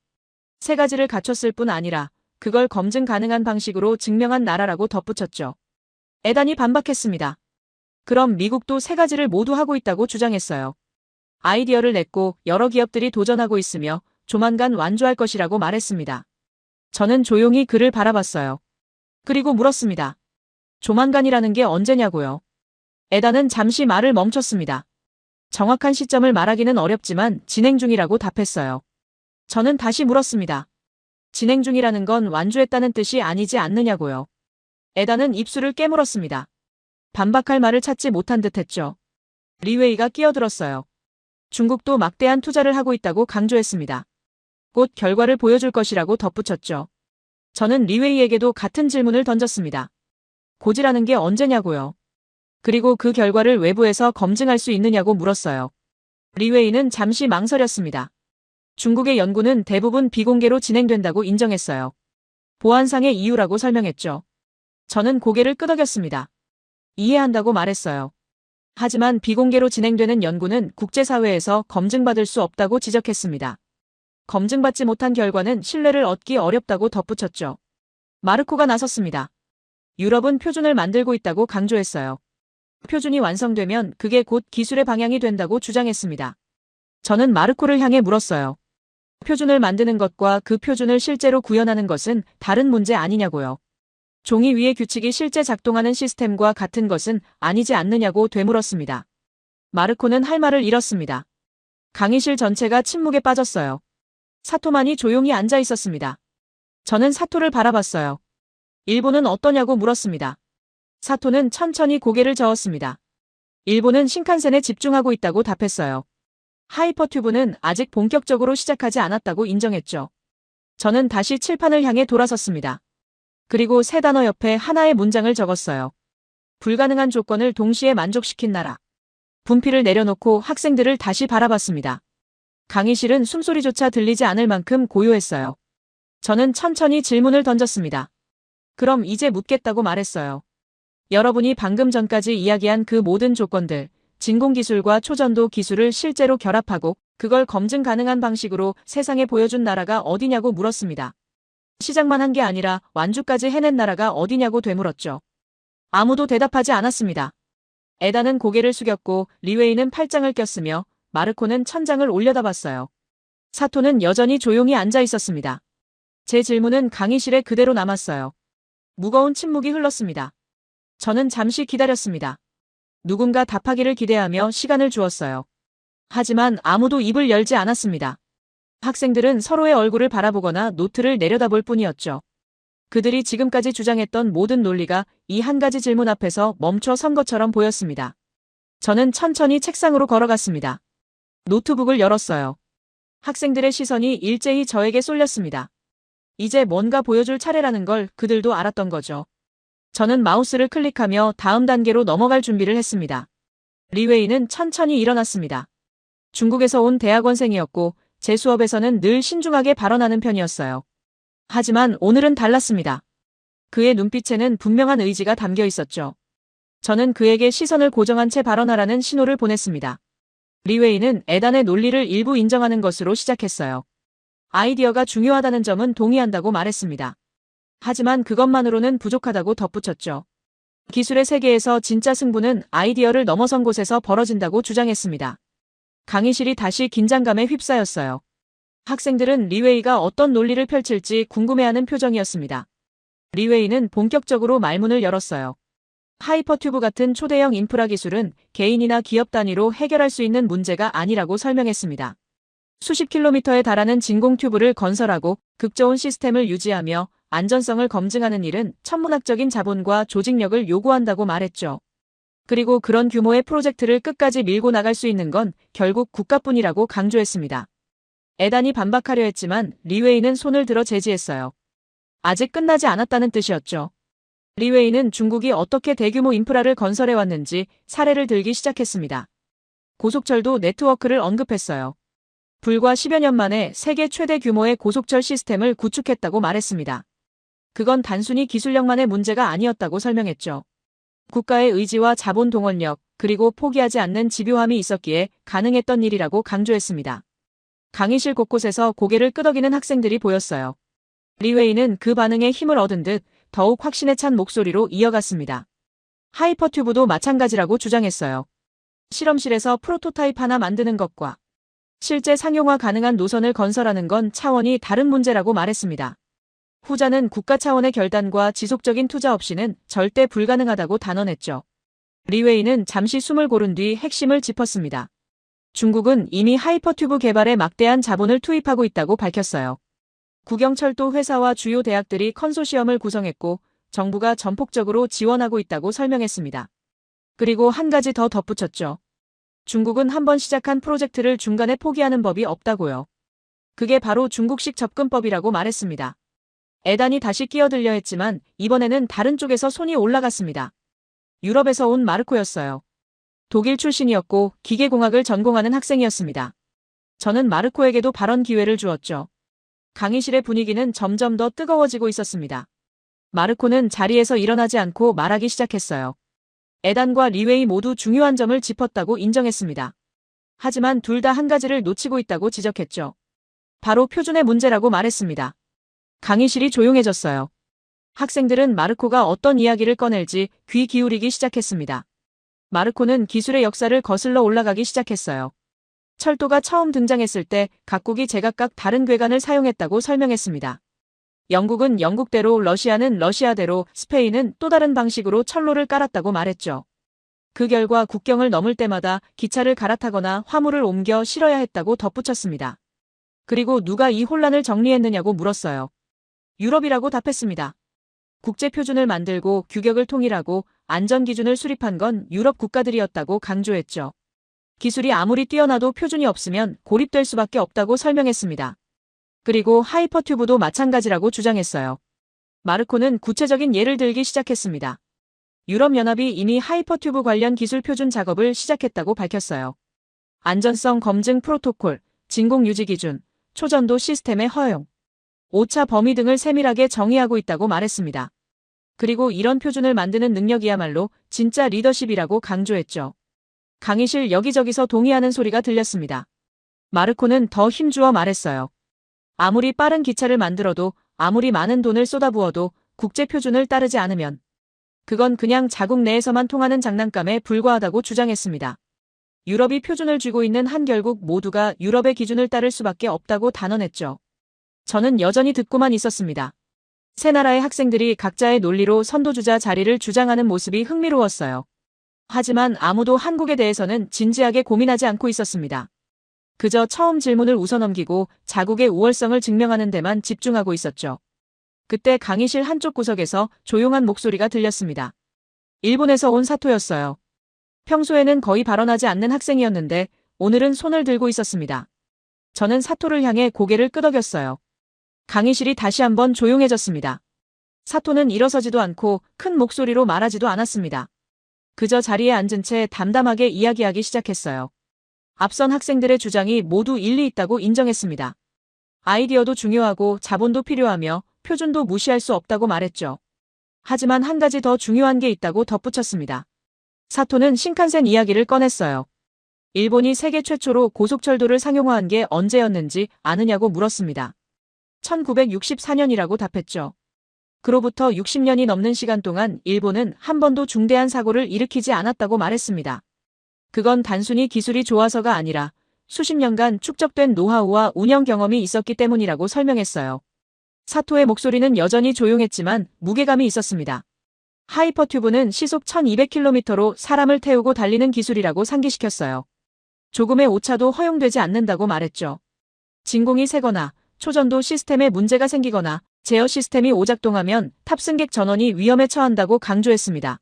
세 가지를 갖췄을 뿐 아니라 그걸 검증 가능한 방식으로 증명한 나라라고 덧붙였죠. 에단이 반박했습니다. 그럼 미국도 세 가지를 모두 하고 있다고 주장했어요. 아이디어를 냈고 여러 기업들이 도전하고 있으며 조만간 완주할 것이라고 말했습니다. 저는 조용히 그를 바라봤어요. 그리고 물었습니다. 조만간이라는 게 언제냐고요? 에단은 잠시 말을 멈췄습니다. 정확한 시점을 말하기는 어렵지만 진행 중이라고 답했어요. 저는 다시 물었습니다. 진행 중이라는 건 완주했다는 뜻이 아니지 않느냐고요? 에단은 입술을 깨물었습니다. 반박할 말을 찾지 못한 듯 했죠. 리웨이가 끼어들었어요. 중국도 막대한 투자를 하고 있다고 강조했습니다. 곧 결과를 보여줄 것이라고 덧붙였죠. 저는 리웨이에게도 같은 질문을 던졌습니다. 고지라는 게 언제냐고요. 그리고 그 결과를 외부에서 검증할 수 있느냐고 물었어요. 리웨이는 잠시 망설였습니다. 중국의 연구는 대부분 비공개로 진행된다고 인정했어요. 보안상의 이유라고 설명했죠. 저는 고개를 끄덕였습니다. 이해한다고 말했어요. 하지만 비공개로 진행되는 연구는 국제사회에서 검증받을 수 없다고 지적했습니다. 검증받지 못한 결과는 신뢰를 얻기 어렵다고 덧붙였죠. 마르코가 나섰습니다. 유럽은 표준을 만들고 있다고 강조했어요. 표준이 완성되면 그게 곧 기술의 방향이 된다고 주장했습니다. 저는 마르코를 향해 물었어요. 표준을 만드는 것과 그 표준을 실제로 구현하는 것은 다른 문제 아니냐고요. 종이 위의 규칙이 실제 작동하는 시스템과 같은 것은 아니지 않느냐고 되물었습니다. 마르코는 할 말을 잃었습니다. 강의실 전체가 침묵에 빠졌어요. 사토만이 조용히 앉아 있었습니다. 저는 사토를 바라봤어요. 일본은 어떠냐고 물었습니다. 사토는 천천히 고개를 저었습니다. 일본은 신칸센에 집중하고 있다고 답했어요. 하이퍼튜브는 아직 본격적으로 시작하지 않았다고 인정했죠. 저는 다시 칠판을 향해 돌아섰습니다. 그리고 세 단어 옆에 하나의 문장을 적었어요. 불가능한 조건을 동시에 만족시킨 나라. 분필을 내려놓고 학생들을 다시 바라봤습니다. 강의실은 숨소리조차 들리지 않을 만큼 고요했어요. 저는 천천히 질문을 던졌습니다. 그럼 이제 묻겠다고 말했어요. 여러분이 방금 전까지 이야기한 그 모든 조건들, 진공기술과 초전도 기술을 실제로 결합하고 그걸 검증 가능한 방식으로 세상에 보여준 나라가 어디냐고 물었습니다. 시작만 한 게 아니라 완주까지 해낸 나라가 어디냐고 되물었죠. 아무도 대답하지 않았습니다. 에다는 고개를 숙였고 리웨이는 팔짱을 꼈으며 마르코는 천장을 올려다봤어요. 사토는 여전히 조용히 앉아 있었습니다. 제 질문은 강의실에 그대로 남았어요. 무거운 침묵이 흘렀습니다. 저는 잠시 기다렸습니다. 누군가 답하기를 기대하며 시간을 주었어요. 하지만 아무도 입을 열지 않았습니다. 학생들은 서로의 얼굴을 바라보거나 노트를 내려다볼 뿐이었죠. 그들이 지금까지 주장했던 모든 논리가 이 한 가지 질문 앞에서 멈춰 선 것처럼 보였습니다. 저는 천천히 책상으로 걸어갔습니다. 노트북을 열었어요. 학생들의 시선이 일제히 저에게 쏠렸습니다. 이제 뭔가 보여줄 차례라는 걸 그들도 알았던 거죠. 저는 마우스를 클릭하며 다음 단계로 넘어갈 준비를 했습니다. 리웨이는 천천히 일어났습니다. 중국에서 온 대학원생이었고 제 수업에서는 늘 신중하게 발언하는 편이었어요. 하지만 오늘은 달랐습니다. 그의 눈빛에는 분명한 의지가 담겨 있었죠. 저는 그에게 시선을 고정한 채 발언하라는 신호를 보냈습니다. 리웨이는 에단의 논리를 일부 인정하는 것으로 시작했어요. 아이디어가 중요하다는 점은 동의한다고 말했습니다. 하지만 그것만으로는 부족하다고 덧붙였죠. 기술의 세계에서 진짜 승부는 아이디어를 넘어선 곳에서 벌어진다고 주장했습니다. 강의실이 다시 긴장감에 휩싸였어요. 학생들은 리웨이가 어떤 논리를 펼칠지 궁금해하는 표정이었습니다. 리웨이는 본격적으로 말문을 열었어요. 하이퍼튜브 같은 초대형 인프라 기술은 개인이나 기업 단위로 해결할 수 있는 문제가 아니라고 설명했습니다. 수십 킬로미터에 달하는 진공 튜브를 건설하고 극저온 시스템을 유지하며 안전성을 검증하는 일은 천문학적인 자본과 조직력을 요구한다고 말했죠. 그리고 그런 규모의 프로젝트를 끝까지 밀고 나갈 수 있는 건 결국 국가뿐이라고 강조했습니다. 에단이 반박하려 했지만 리웨이는 손을 들어 제지했어요. 아직 끝나지 않았다는 뜻이었죠. 리웨이는 중국이 어떻게 대규모 인프라를 건설해왔는지 사례를 들기 시작했습니다. 고속철도 네트워크를 언급했어요. 불과 10여 년 만에 세계 최대 규모의 고속철 시스템을 구축했다고 말했습니다. 그건 단순히 기술력만의 문제가 아니었다고 설명했죠. 국가의 의지와 자본 동원력, 그리고 포기하지 않는 집요함이 있었기에 가능했던 일이라고 강조했습니다. 강의실 곳곳에서 고개를 끄덕이는 학생들이 보였어요. 리웨이는 그 반응에 힘을 얻은 듯 더욱 확신에 찬 목소리로 이어갔습니다. 하이퍼튜브도 마찬가지라고 주장했어요. 실험실에서 프로토타입 하나 만드는 것과 실제 상용화 가능한 노선을 건설하는 건 차원이 다른 문제라고 말했습니다. 후자는 국가 차원의 결단과 지속적인 투자 없이는 절대 불가능하다고 단언했죠. 리웨이는 잠시 숨을 고른 뒤 핵심을 짚었습니다. 중국은 이미 하이퍼튜브 개발에 막대한 자본을 투입하고 있다고 밝혔어요. 국영철도 회사와 주요 대학들이 컨소시엄을 구성했고 정부가 전폭적으로 지원하고 있다고 설명했습니다. 그리고 한 가지 더 덧붙였죠. 중국은 한번 시작한 프로젝트를 중간에 포기하는 법이 없다고요. 그게 바로 중국식 접근법이라고 말했습니다. 에단이 다시 끼어들려 했지만 이번에는 다른 쪽에서 손이 올라갔습니다. 유럽에서 온 마르코였어요. 독일 출신이었고 기계공학을 전공하는 학생이었습니다. 저는 마르코에게도 발언 기회를 주었죠. 강의실의 분위기는 점점 더 뜨거워지고 있었습니다. 마르코는 자리에서 일어나지 않고 말하기 시작했어요. 에단과 리웨이 모두 중요한 점을 짚었다고 인정했습니다. 하지만 둘 다 한 가지를 놓치고 있다고 지적했죠. 바로 표준의 문제라고 말했습니다. 강의실이 조용해졌어요. 학생들은 마르코가 어떤 이야기를 꺼낼지 귀 기울이기 시작했습니다. 마르코는 기술의 역사를 거슬러 올라가기 시작했어요. 철도가 처음 등장했을 때 각국이 제각각 다른 궤관을 사용했다고 설명했습니다. 영국은 영국대로, 러시아는 러시아대로, 스페인은 또 다른 방식으로 철로를 깔았다고 말했죠. 그 결과 국경을 넘을 때마다 기차를 갈아타거나 화물을 옮겨 실어야 했다고 덧붙였습니다. 그리고 누가 이 혼란을 정리했느냐고 물었어요. 유럽이라고 답했습니다. 국제표준을 만들고 규격을 통일하고 안전기준을 수립한 건 유럽 국가들이었다고 강조했죠. 기술이 아무리 뛰어나도 표준이 없으면 고립될 수밖에 없다고 설명했습니다. 그리고 하이퍼튜브도 마찬가지라고 주장했어요. 마르코는 구체적인 예를 들기 시작했습니다. 유럽연합이 이미 하이퍼튜브 관련 기술 표준 작업을 시작했다고 밝혔어요. 안전성 검증 프로토콜, 진공 유지 기준, 초전도 시스템의 허용, 오차 범위 등을 세밀하게 정의하고 있다고 말했습니다. 그리고 이런 표준을 만드는 능력이야말로 진짜 리더십이라고 강조했죠. 강의실 여기저기서 동의하는 소리가 들렸습니다. 마르코는 더 힘주어 말했어요. 아무리 빠른 기차를 만들어도 아무리 많은 돈을 쏟아부어도 국제 표준을 따르지 않으면 그건 그냥 자국 내에서만 통하는 장난감에 불과하다고 주장했습니다. 유럽이 표준을 쥐고 있는 한 결국 모두가 유럽의 기준을 따를 수밖에 없다고 단언했죠. 저는 여전히 듣고만 있었습니다. 세 나라의 학생들이 각자의 논리로 선도주자 자리를 주장하는 모습이 흥미로웠어요. 하지만 아무도 한국에 대해서는 진지하게 고민하지 않고 있었습니다. 그저 처음 질문을 웃어넘기고 자국의 우월성을 증명하는 데만 집중하고 있었죠. 그때 강의실 한쪽 구석에서 조용한 목소리가 들렸습니다. 일본에서 온 사토였어요. 평소에는 거의 발언하지 않는 학생이었는데 오늘은 손을 들고 있었습니다. 저는 사토를 향해 고개를 끄덕였어요. 강의실이 다시 한번 조용해졌습니다. 사토는 일어서지도 않고 큰 목소리로 말하지도 않았습니다. 그저 자리에 앉은 채 담담하게 이야기하기 시작했어요. 앞선 학생들의 주장이 모두 일리 있다고 인정했습니다. 아이디어도 중요하고 자본도 필요하며 표준도 무시할 수 없다고 말했죠. 하지만 한 가지 더 중요한 게 있다고 덧붙였습니다. 사토는 신칸센 이야기를 꺼냈어요. 일본이 세계 최초로 고속철도를 상용화한 게 언제였는지 아느냐고 물었습니다. 1964년이라고 답했죠. 그로부터 60년이 넘는 시간 동안 일본은 한 번도 중대한 사고를 일으키지 않았다고 말했습니다. 그건 단순히 기술이 좋아서가 아니라 수십 년간 축적된 노하우와 운영 경험이 있었기 때문이라고 설명했어요. 사토의 목소리는 여전히 조용했지만 무게감이 있었습니다. 하이퍼튜브는 시속 1200km로 사람을 태우고 달리는 기술이라고 상기시켰어요. 조금의 오차도 허용되지 않는다고 말했죠. 진공이 새거나 초전도 시스템에 문제가 생기거나 제어 시스템이 오작동하면 탑승객 전원이 위험에 처한다고 강조했습니다.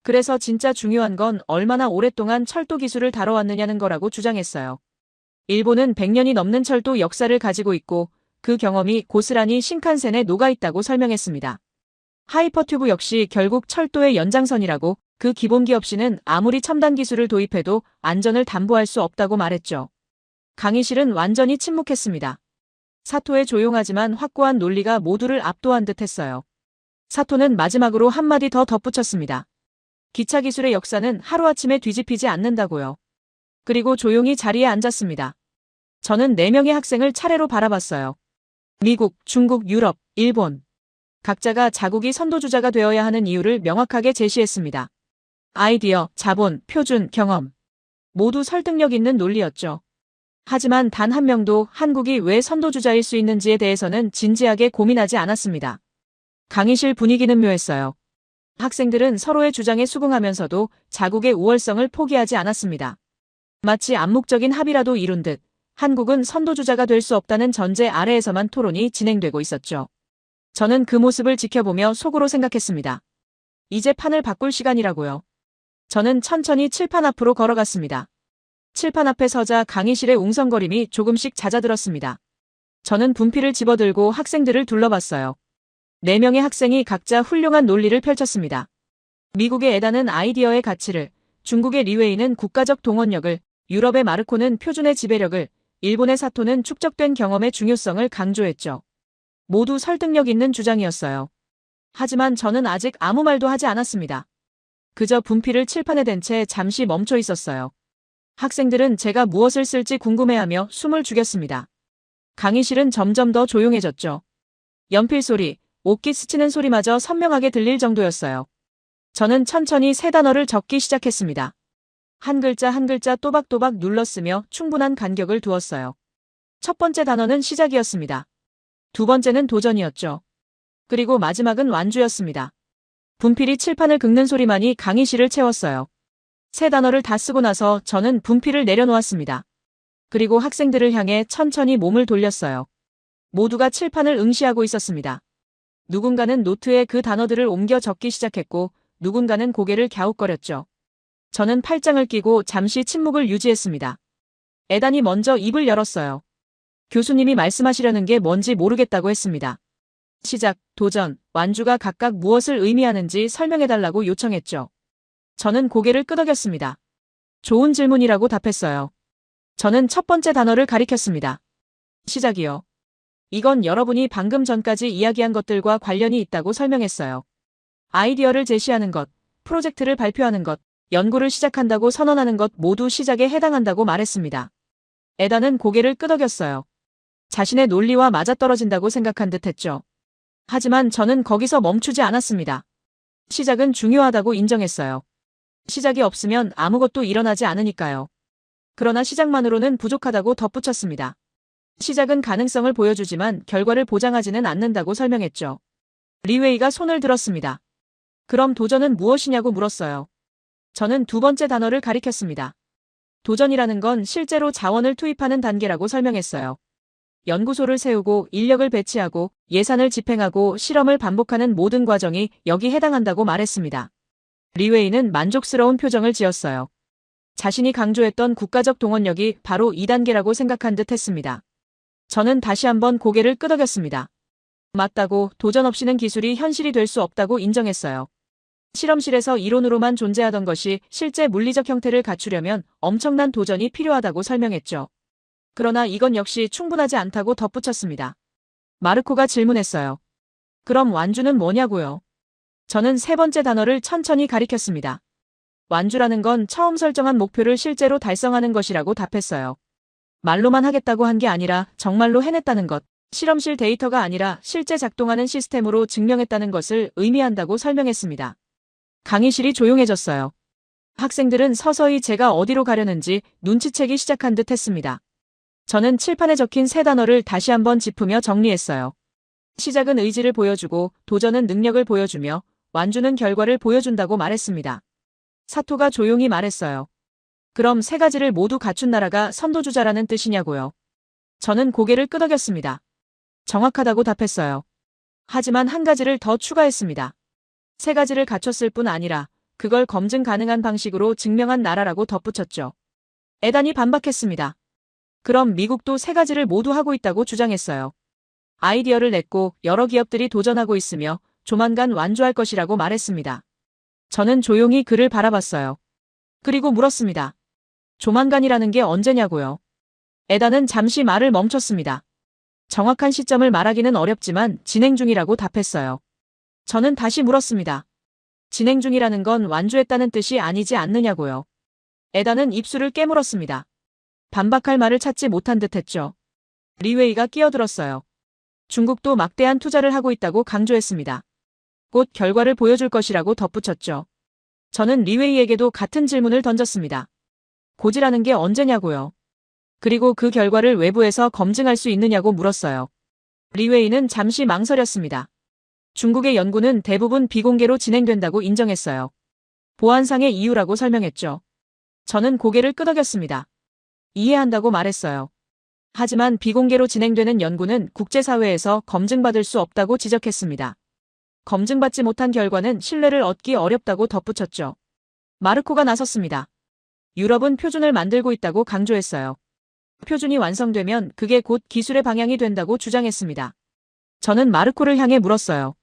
그래서 진짜 중요한 건 얼마나 오랫동안 철도 기술을 다뤄왔느냐는 거라고 주장했어요. 일본은 100년이 넘는 철도 역사를 가지고 있고 그 경험이 고스란히 신칸센에 녹아있다고 설명했습니다. 하이퍼튜브 역시 결국 철도의 연장선이라고 그 기본기 없이는 아무리 첨단 기술을 도입해도 안전을 담보할 수 없다고 말했죠. 강의실은 완전히 침묵했습니다. 사토의 조용하지만 확고한 논리가 모두를 압도한 듯 했어요. 사토는 마지막으로 한마디 더 덧붙였습니다. 기차 기술의 역사는 하루아침에 뒤집히지 않는다고요. 그리고 조용히 자리에 앉았습니다. 저는 4명의 학생을 차례로 바라봤어요. 미국, 중국, 유럽, 일본. 각자가 자국이 선도주자가 되어야 하는 이유를 명확하게 제시했습니다. 아이디어, 자본, 표준, 경험. 모두 설득력 있는 논리였죠. 하지만 단 한 명도 한국이 왜 선도주자일 수 있는지에 대해서는 진지하게 고민하지 않았습니다. 강의실 분위기는 묘했어요. 학생들은 서로의 주장에 수긍하면서도 자국의 우월성을 포기하지 않았습니다. 마치 암묵적인 합의라도 이룬 듯 한국은 선도주자가 될 수 없다는 전제 아래에서만 토론이 진행되고 있었죠. 저는 그 모습을 지켜보며 속으로 생각했습니다. 이제 판을 바꿀 시간이라고요. 저는 천천히 칠판 앞으로 걸어갔습니다. 칠판 앞에 서자 강의실의 웅성거림이 조금씩 잦아들었습니다. 저는 분필을 집어들고 학생들을 둘러봤어요. 4명의 학생이 각자 훌륭한 논리를 펼쳤습니다. 미국의 에다는 아이디어의 가치를, 중국의 리웨이는 국가적 동원력을, 유럽의 마르코는 표준의 지배력을, 일본의 사토는 축적된 경험의 중요성을 강조했죠. 모두 설득력 있는 주장이었어요. 하지만 저는 아직 아무 말도 하지 않았습니다. 그저 분필을 칠판에 댄 채 잠시 멈춰 있었어요. 학생들은 제가 무엇을 쓸지 궁금해하며 숨을 죽였습니다. 강의실은 점점 더 조용해졌죠. 연필 소리, 옷깃 스치는 소리마저 선명하게 들릴 정도였어요. 저는 천천히 세 단어를 적기 시작했습니다. 한 글자 한 글자 또박또박 눌러쓰며 충분한 간격을 두었어요. 첫 번째 단어는 시작이었습니다. 두 번째는 도전이었죠. 그리고 마지막은 완주였습니다. 분필이 칠판을 긁는 소리만이 강의실을 채웠어요. 세 단어를 다 쓰고 나서 저는 분필을 내려놓았습니다. 그리고 학생들을 향해 천천히 몸을 돌렸어요. 모두가 칠판을 응시하고 있었습니다. 누군가는 노트에 그 단어들을 옮겨 적기 시작했고 누군가는 고개를 갸웃거렸죠. 저는 팔짱을 끼고 잠시 침묵을 유지했습니다. 에단이 먼저 입을 열었어요. 교수님이 말씀하시려는 게 뭔지 모르겠다고 했습니다. 시작, 도전, 완주가 각각 무엇을 의미하는지 설명해달라고 요청했죠. 저는 고개를 끄덕였습니다. 좋은 질문이라고 답했어요. 저는 첫 번째 단어를 가리켰습니다. 시작이요. 이건 여러분이 방금 전까지 이야기한 것들과 관련이 있다고 설명했어요. 아이디어를 제시하는 것, 프로젝트를 발표하는 것, 연구를 시작한다고 선언하는 것 모두 시작에 해당한다고 말했습니다. 에다는 고개를 끄덕였어요. 자신의 논리와 맞아떨어진다고 생각한 듯 했죠. 하지만 저는 거기서 멈추지 않았습니다. 시작은 중요하다고 인정했어요. 시작이 없으면 아무것도 일어나지 않으니까요. 그러나 시작만으로는 부족하다고 덧붙였습니다. 시작은 가능성을 보여주지만 결과를 보장하지는 않는다고 설명했죠. 리웨이가 손을 들었습니다. 그럼 도전은 무엇이냐고 물었어요. 저는 두 번째 단어를 가리켰습니다. 도전이라는 건 실제로 자원을 투입하는 단계라고 설명했어요. 연구소를 세우고 인력을 배치하고 예산을 집행하고 실험을 반복하는 모든 과정이 여기 해당한다고 말했습니다. 리웨이는 만족스러운 표정을 지었어요. 자신이 강조했던 국가적 동원력이 바로 2단계라고 생각한 듯 했습니다. 저는 다시 한번 고개를 끄덕였습니다. 맞다고, 도전 없이는 기술이 현실이 될 수 없다고 인정했어요. 실험실에서 이론으로만 존재하던 것이 실제 물리적 형태를 갖추려면 엄청난 도전이 필요하다고 설명했죠. 그러나 이건 역시 충분하지 않다고 덧붙였습니다. 마르코가 질문했어요. 그럼 완주는 뭐냐고요? 저는 세 번째 단어를 천천히 가리켰습니다. 완주라는 건 처음 설정한 목표를 실제로 달성하는 것이라고 답했어요. 말로만 하겠다고 한 게 아니라 정말로 해냈다는 것, 실험실 데이터가 아니라 실제 작동하는 시스템으로 증명했다는 것을 의미한다고 설명했습니다. 강의실이 조용해졌어요. 학생들은 서서히 제가 어디로 가려는지 눈치채기 시작한 듯 했습니다. 저는 칠판에 적힌 세 단어를 다시 한번 짚으며 정리했어요. 시작은 의지를 보여주고 도전은 능력을 보여주며 완주는 결과를 보여준다고 말했습니다. 사토가 조용히 말했어요. 그럼 세 가지를 모두 갖춘 나라가 선도주자라는 뜻이냐고요? 저는 고개를 끄덕였습니다. 정확하다고 답했어요. 하지만 한 가지를 더 추가했습니다. 세 가지를 갖췄을 뿐 아니라 그걸 검증 가능한 방식으로 증명한 나라라고 덧붙였죠. 에단이 반박했습니다. 그럼 미국도 세 가지를 모두 하고 있다고 주장했어요. 아이디어를 냈고 여러 기업들이 도전하고 있으며 조만간 완주할 것이라고 말했습니다. 저는 조용히 그를 바라봤어요. 그리고 물었습니다. 조만간이라는 게 언제냐고요? 에단은 잠시 말을 멈췄습니다. 정확한 시점을 말하기는 어렵지만 진행 중이라고 답했어요. 저는 다시 물었습니다. 진행 중이라는 건 완주했다는 뜻이 아니지 않느냐고요? 에단은 입술을 깨물었습니다. 반박할 말을 찾지 못한 듯 했죠. 리웨이가 끼어들었어요. 중국도 막대한 투자를 하고 있다고 강조했습니다. 곧 결과를 보여줄 것이라고 덧붙였죠. 저는 리웨이에게도 같은 질문을 던졌습니다. 고지라는 게 언제냐고요? 그리고 그 결과를 외부에서 검증할 수 있느냐고 물었어요. 리웨이는 잠시 망설였습니다. 중국의 연구는 대부분 비공개로 진행된다고 인정했어요. 보안상의 이유라고 설명했죠. 저는 고개를 끄덕였습니다. 이해한다고 말했어요. 하지만 비공개로 진행되는 연구는 국제사회에서 검증받을 수 없다고 지적했습니다. 검증받지 못한 결과는 신뢰를 얻기 어렵다고 덧붙였죠. 마르코가 나섰습니다. 유럽은 표준을 만들고 있다고 강조했어요. 표준이 완성되면 그게 곧 기술의 방향이 된다고 주장했습니다. 저는 마르코를 향해 물었어요.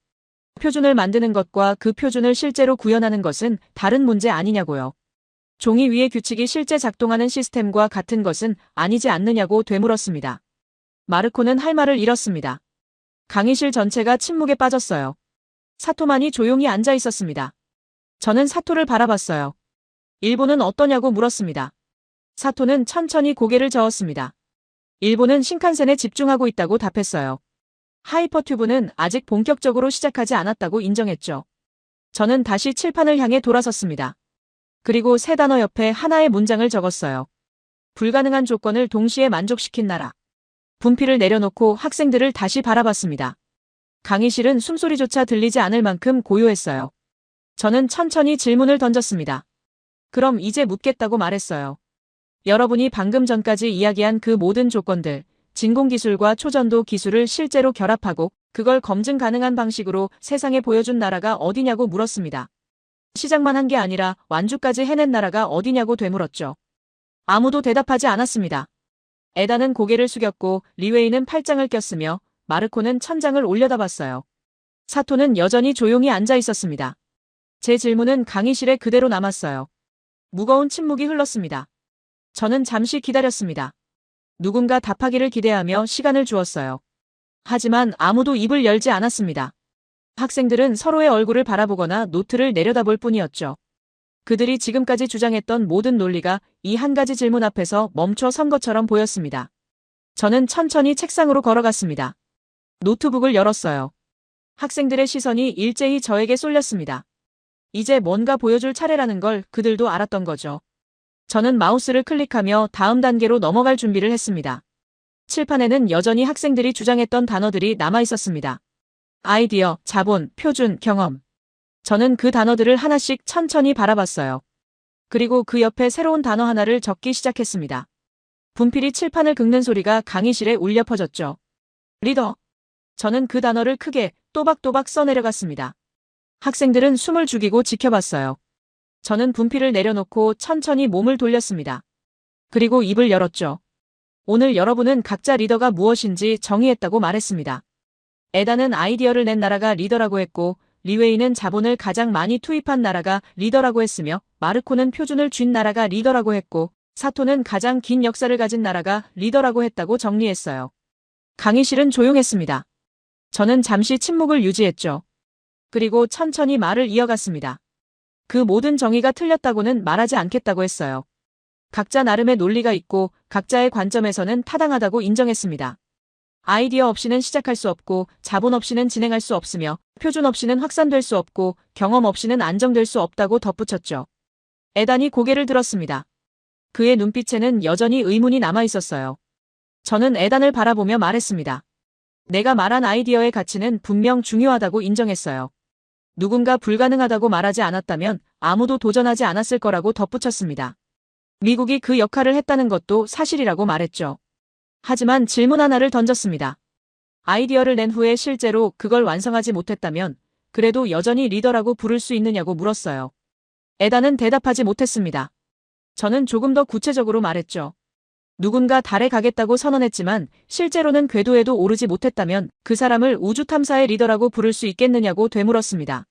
표준을 만드는 것과 그 표준을 실제로 구현하는 것은 다른 문제 아니냐고요. 종이 위의 규칙이 실제 작동하는 시스템과 같은 것은 아니지 않느냐고 되물었습니다. 마르코는 할 말을 잃었습니다. 강의실 전체가 침묵에 빠졌어요. 사토만이 조용히 앉아 있었습니다. 저는 사토를 바라봤어요. 일본은 어떠냐고 물었습니다. 사토는 천천히 고개를 저었습니다. 일본은 신칸센에 집중하고 있다고 답했어요. 하이퍼튜브는 아직 본격적으로 시작하지 않았다고 인정했죠. 저는 다시 칠판을 향해 돌아섰습니다. 그리고 세 단어 옆에 하나의 문장을 적었어요. 불가능한 조건을 동시에 만족시킨 나라. 분필을 내려놓고 학생들을 다시 바라봤습니다. 강의실은 숨소리조차 들리지 않을 만큼 고요했어요. 저는 천천히 질문을 던졌습니다. 그럼 이제 묻겠다고 말했어요. 여러분이 방금 전까지 이야기한 그 모든 조건들, 진공기술과 초전도 기술을 실제로 결합하고 그걸 검증 가능한 방식으로 세상에 보여준 나라가 어디냐고 물었습니다. 시작만 한 게 아니라 완주까지 해낸 나라가 어디냐고 되물었죠. 아무도 대답하지 않았습니다. 에다는 고개를 숙였고 리웨이는 팔짱을 꼈으며 마르코는 천장을 올려다봤어요. 사토는 여전히 조용히 앉아 있었습니다. 제 질문은 강의실에 그대로 남았어요. 무거운 침묵이 흘렀습니다. 저는 잠시 기다렸습니다. 누군가 답하기를 기대하며 시간을 주었어요. 하지만 아무도 입을 열지 않았습니다. 학생들은 서로의 얼굴을 바라보거나 노트를 내려다볼 뿐이었죠. 그들이 지금까지 주장했던 모든 논리가 이 한 가지 질문 앞에서 멈춰 선 것처럼 보였습니다. 저는 천천히 책상으로 걸어갔습니다. 노트북을 열었어요. 학생들의 시선이 일제히 저에게 쏠렸습니다. 이제 뭔가 보여줄 차례라는 걸 그들도 알았던 거죠. 저는 마우스를 클릭하며 다음 단계로 넘어갈 준비를 했습니다. 칠판에는 여전히 학생들이 주장했던 단어들이 남아 있었습니다. 아이디어, 자본, 표준, 경험. 저는 그 단어들을 하나씩 천천히 바라봤어요. 그리고 그 옆에 새로운 단어 하나를 적기 시작했습니다. 분필이 칠판을 긁는 소리가 강의실에 울려 퍼졌죠. 리더. 저는 그 단어를 크게 또박또박 써내려갔습니다. 학생들은 숨을 죽이고 지켜봤어요. 저는 분필을 내려놓고 천천히 몸을 돌렸습니다. 그리고 입을 열었죠. 오늘 여러분은 각자 리더가 무엇인지 정의했다고 말했습니다. 에다는 아이디어를 낸 나라가 리더라고 했고 리웨이는 자본을 가장 많이 투입한 나라가 리더라고 했으며 마르코는 표준을 쥔 나라가 리더라고 했고 사토는 가장 긴 역사를 가진 나라가 리더라고 했다고 정리했어요. 강의실은 조용했습니다. 저는 잠시 침묵을 유지했죠. 그리고 천천히 말을 이어갔습니다. 그 모든 정의가 틀렸다고는 말하지 않겠다고 했어요. 각자 나름의 논리가 있고 각자의 관점에서는 타당하다고 인정했습니다. 아이디어 없이는 시작할 수 없고 자본 없이는 진행할 수 없으며 표준 없이는 확산될 수 없고 경험 없이는 안정될 수 없다고 덧붙였죠. 에단이 고개를 들었습니다. 그의 눈빛에는 여전히 의문이 남아 있었어요. 저는 에단을 바라보며 말했습니다. 내가 말한 아이디어의 가치는 분명 중요하다고 인정했어요. 누군가 불가능하다고 말하지 않았다면 아무도 도전하지 않았을 거라고 덧붙였습니다. 미국이 그 역할을 했다는 것도 사실이라고 말했죠. 하지만 질문 하나를 던졌습니다. 아이디어를 낸 후에 실제로 그걸 완성하지 못했다면 그래도 여전히 리더라고 부를 수 있느냐고 물었어요. 에다는 대답하지 못했습니다. 저는 조금 더 구체적으로 말했죠. 누군가 달에 가겠다고 선언했지만 실제로는 궤도에도 오르지 못했다면 그 사람을 우주 탐사의 리더라고 부를 수 있겠느냐고 되물었습니다.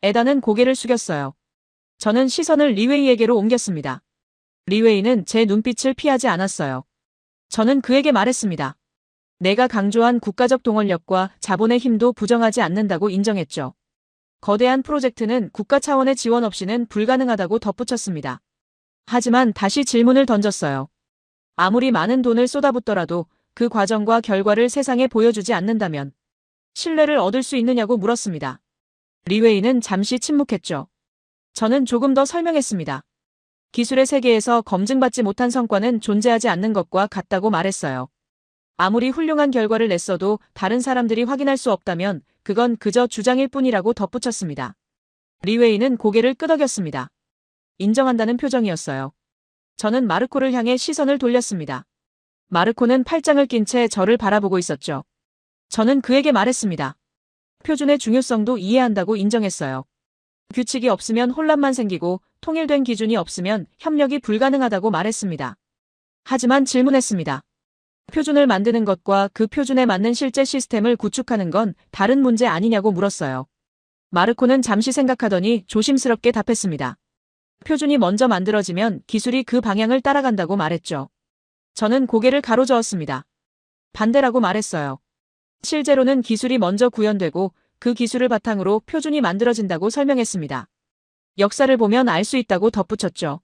에다는 고개를 숙였어요. 저는 시선을 리웨이에게로 옮겼습니다. 리웨이는 제 눈빛을 피하지 않았어요. 저는 그에게 말했습니다. 내가 강조한 국가적 동원력과 자본의 힘도 부정하지 않는다고 인정했죠. 거대한 프로젝트는 국가 차원의 지원 없이는 불가능하다고 덧붙였습니다. 하지만 다시 질문을 던졌어요. 아무리 많은 돈을 쏟아붓더라도 그 과정과 결과를 세상에 보여주지 않는다면 신뢰를 얻을 수 있느냐고 물었습니다. 리웨이는 잠시 침묵했죠. 저는 조금 더 설명했습니다. 기술의 세계에서 검증받지 못한 성과는 존재하지 않는 것과 같다고 말했어요. 아무리 훌륭한 결과를 냈어도 다른 사람들이 확인할 수 없다면 그건 그저 주장일 뿐이라고 덧붙였습니다. 리웨이는 고개를 끄덕였습니다. 인정한다는 표정이었어요. 저는 마르코를 향해 시선을 돌렸습니다. 마르코는 팔짱을 낀 채 저를 바라보고 있었죠. 저는 그에게 말했습니다. 표준의 중요성도 이해한다고 인정했어요. 규칙이 없으면 혼란만 생기고 통일된 기준이 없으면 협력이 불가능하다고 말했습니다. 하지만 질문했습니다. 표준을 만드는 것과 그 표준에 맞는 실제 시스템을 구축하는 건 다른 문제 아니냐고 물었어요. 마르코는 잠시 생각하더니 조심스럽게 답했습니다. 표준이 먼저 만들어지면 기술이 그 방향을 따라간다고 말했죠. 저는 고개를 가로저었습니다. 반대라고 말했어요. 실제로는 기술이 먼저 구현되고 그 기술을 바탕으로 표준이 만들어진다고 설명했습니다. 역사를 보면 알 수 있다고 덧붙였죠.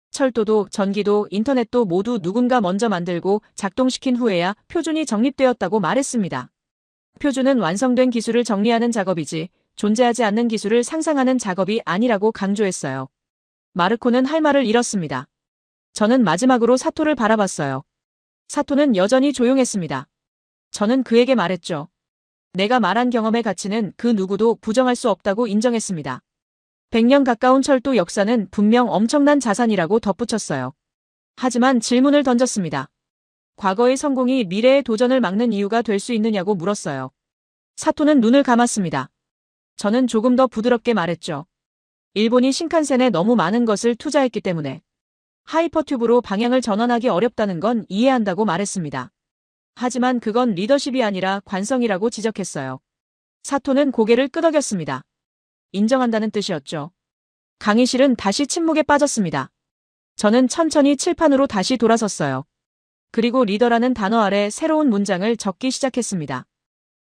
철도도 전기도 인터넷도 모두 누군가 먼저 만들고 작동시킨 후에야 표준이 정립되었다고 말했습니다. 표준은 완성된 기술을 정리하는 작업이지 존재하지 않는 기술을 상상하는 작업이 아니라고 강조했어요. 마르코는 할 말을 잃었습니다. 저는 마지막으로 사토를 바라봤어요. 사토는 여전히 조용했습니다. 저는 그에게 말했죠. 내가 말한 경험의 가치는 그 누구도 부정할 수 없다고 인정했습니다. 100년 가까운 철도 역사는 분명 엄청난 자산이라고 덧붙였어요. 하지만 질문을 던졌습니다. 과거의 성공이 미래의 도전을 막는 이유가 될 수 있느냐고 물었어요. 사토는 눈을 감았습니다. 저는 조금 더 부드럽게 말했죠. 일본이 신칸센에 너무 많은 것을 투자했기 때문에 하이퍼튜브로 방향을 전환하기 어렵다는 건 이해한다고 말했습니다. 하지만 그건 리더십이 아니라 관성이라고 지적했어요. 사토는 고개를 끄덕였습니다. 인정한다는 뜻이었죠. 강의실은 다시 침묵에 빠졌습니다. 저는 천천히 칠판으로 다시 돌아섰어요. 그리고 리더라는 단어 아래 새로운 문장을 적기 시작했습니다.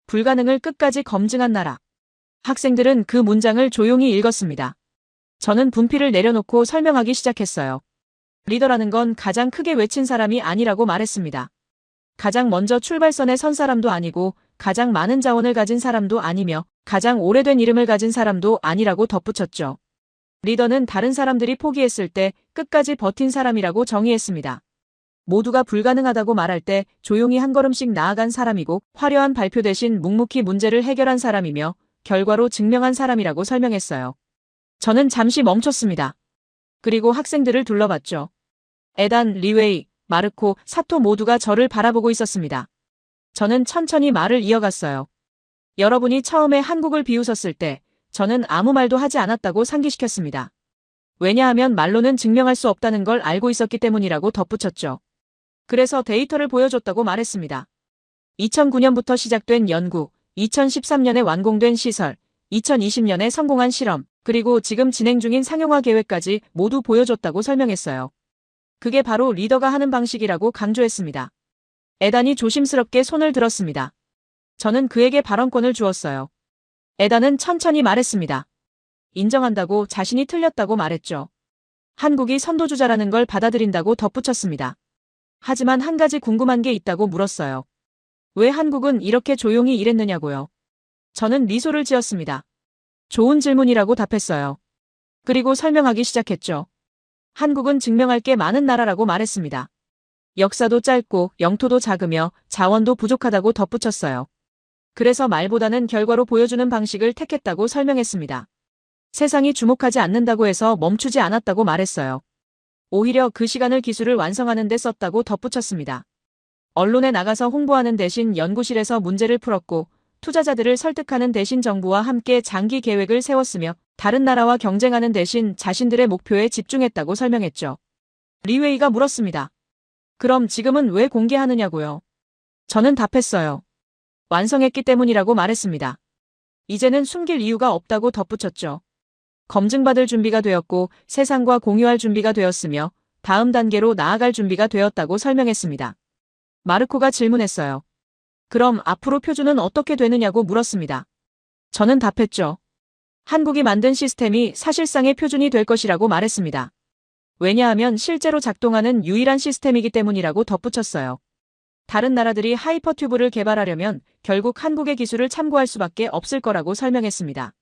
불가능을 끝까지 검증한 나라. 학생들은 그 문장을 조용히 읽었습니다. 저는 분필을 내려놓고 설명하기 시작했어요. 리더라는 건 가장 크게 외친 사람이 아니라고 말했습니다. 가장 먼저 출발선에 선 사람도 아니고 가장 많은 자원을 가진 사람도 아니며 가장 오래된 이름을 가진 사람도 아니라고 덧붙였죠. 리더는 다른 사람들이 포기했을 때 끝까지 버틴 사람이라고 정의했습니다. 모두가 불가능하다고 말할 때 조용히 한 걸음씩 나아간 사람이고 화려한 발표 대신 묵묵히 문제를 해결한 사람이며 결과로 증명한 사람이라고 설명했어요. 저는 잠시 멈췄습니다. 그리고 학생들을 둘러봤죠. 에단, 리웨이, 마르코, 사토 모두가 저를 바라보고 있었습니다. 저는 천천히 말을 이어갔어요. 여러분이 처음에 한국을 비웃었을 때 저는 아무 말도 하지 않았다고 상기시켰습니다. 왜냐하면 말로는 증명할 수 없다는 걸 알고 있었기 때문이라고 덧붙였죠. 그래서 데이터를 보여줬다고 말했습니다. 2009년부터 시작된 연구, 2013년에 완공된 시설, 2020년에 성공한 실험, 그리고 지금 진행 중인 상용화 계획까지 모두 보여줬다고 설명했어요. 그게 바로 리더가 하는 방식이라고 강조했습니다. 에단이 조심스럽게 손을 들었습니다. 저는 그에게 발언권을 주었어요. 에단은 천천히 말했습니다. 인정한다고 자신이 틀렸다고 말했죠. 한국이 선도주자라는 걸 받아들인다고 덧붙였습니다. 하지만 한 가지 궁금한 게 있다고 물었어요. 왜 한국은 이렇게 조용히 일했느냐고요. 저는 미소를 지었습니다. 좋은 질문이라고 답했어요. 그리고 설명하기 시작했죠. 한국은 증명할 게 많은 나라라고 말했습니다. 역사도 짧고 영토도 작으며 자원도 부족하다고 덧붙였어요. 그래서 말보다는 결과로 보여주는 방식을 택했다고 설명했습니다. 세상이 주목하지 않는다고 해서 멈추지 않았다고 말했어요. 오히려 그 시간을 기술을 완성하는 데 썼다고 덧붙였습니다. 언론에 나가서 홍보하는 대신 연구실에서 문제를 풀었고 투자자들을 설득하는 대신 정부와 함께 장기 계획을 세웠으며 다른 나라와 경쟁하는 대신 자신들의 목표에 집중했다고 설명했죠. 리웨이가 물었습니다. 그럼 지금은 왜 공개하느냐고요? 저는 답했어요. 완성했기 때문이라고 말했습니다. 이제는 숨길 이유가 없다고 덧붙였죠. 검증받을 준비가 되었고 세상과 공유할 준비가 되었으며 다음 단계로 나아갈 준비가 되었다고 설명했습니다. 마르코가 질문했어요. 그럼 앞으로 표준은 어떻게 되느냐고 물었습니다. 저는 답했죠. 한국이 만든 시스템이 사실상의 표준이 될 것이라고 말했습니다. 왜냐하면 실제로 작동하는 유일한 시스템이기 때문이라고 덧붙였어요. 다른 나라들이 하이퍼튜브를 개발하려면 결국 한국의 기술을 참고할 수밖에 없을 거라고 설명했습니다.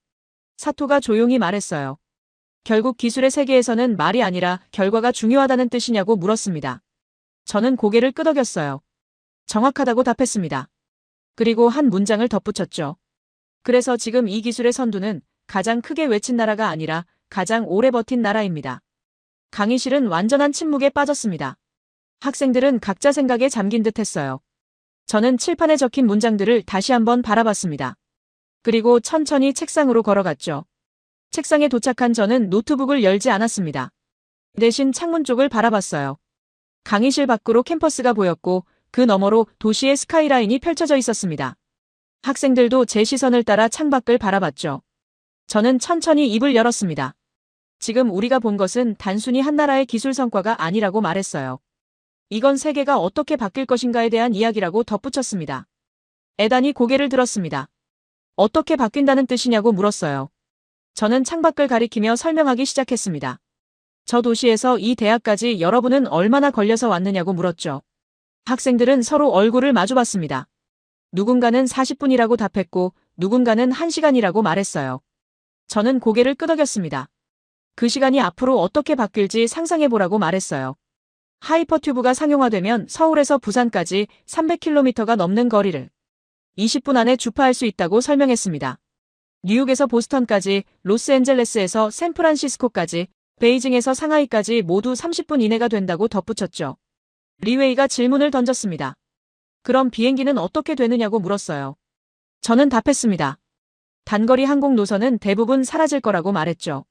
사토가 조용히 말했어요. 결국 기술의 세계에서는 말이 아니라 결과가 중요하다는 뜻이냐고 물었습니다. 저는 고개를 끄덕였어요. 정확하다고 답했습니다. 그리고 한 문장을 덧붙였죠. 그래서 지금 이 기술의 선두는 가장 크게 외친 나라가 아니라 가장 오래 버틴 나라입니다. 강의실은 완전한 침묵에 빠졌습니다. 학생들은 각자 생각에 잠긴 듯 했어요. 저는 칠판에 적힌 문장들을 다시 한번 바라봤습니다. 그리고 천천히 책상으로 걸어갔죠. 책상에 도착한 저는 노트북을 열지 않았습니다. 대신 창문 쪽을 바라봤어요. 강의실 밖으로 캠퍼스가 보였고 그 너머로 도시의 스카이라인이 펼쳐져 있었습니다. 학생들도 제 시선을 따라 창밖을 바라봤죠. 저는 천천히 입을 열었습니다. 지금 우리가 본 것은 단순히 한 나라의 기술 성과가 아니라고 말했어요. 이건 세계가 어떻게 바뀔 것인가에 대한 이야기라고 덧붙였습니다. 에단이 고개를 들었습니다. 어떻게 바뀐다는 뜻이냐고 물었어요. 저는 창밖을 가리키며 설명하기 시작했습니다. 저 도시에서 이 대학까지 여러분은 얼마나 걸려서 왔느냐고 물었죠. 학생들은 서로 얼굴을 마주봤습니다. 누군가는 40분이라고 답했고 누군가는 1시간이라고 말했어요. 저는 고개를 끄덕였습니다. 그 시간이 앞으로 어떻게 바뀔지 상상해보라고 말했어요. 하이퍼튜브가 상용화되면 서울에서 부산까지 300km가 넘는 거리를 20분 안에 주파할 수 있다고 설명했습니다. 뉴욕에서 보스턴까지, 로스앤젤레스에서 샌프란시스코까지, 베이징에서 상하이까지 모두 30분 이내가 된다고 덧붙였죠. 리웨이가 질문을 던졌습니다. 그럼 비행기는 어떻게 되느냐고 물었어요. 저는 답했습니다. 단거리 항공 노선은 대부분 사라질 거라고 말했죠.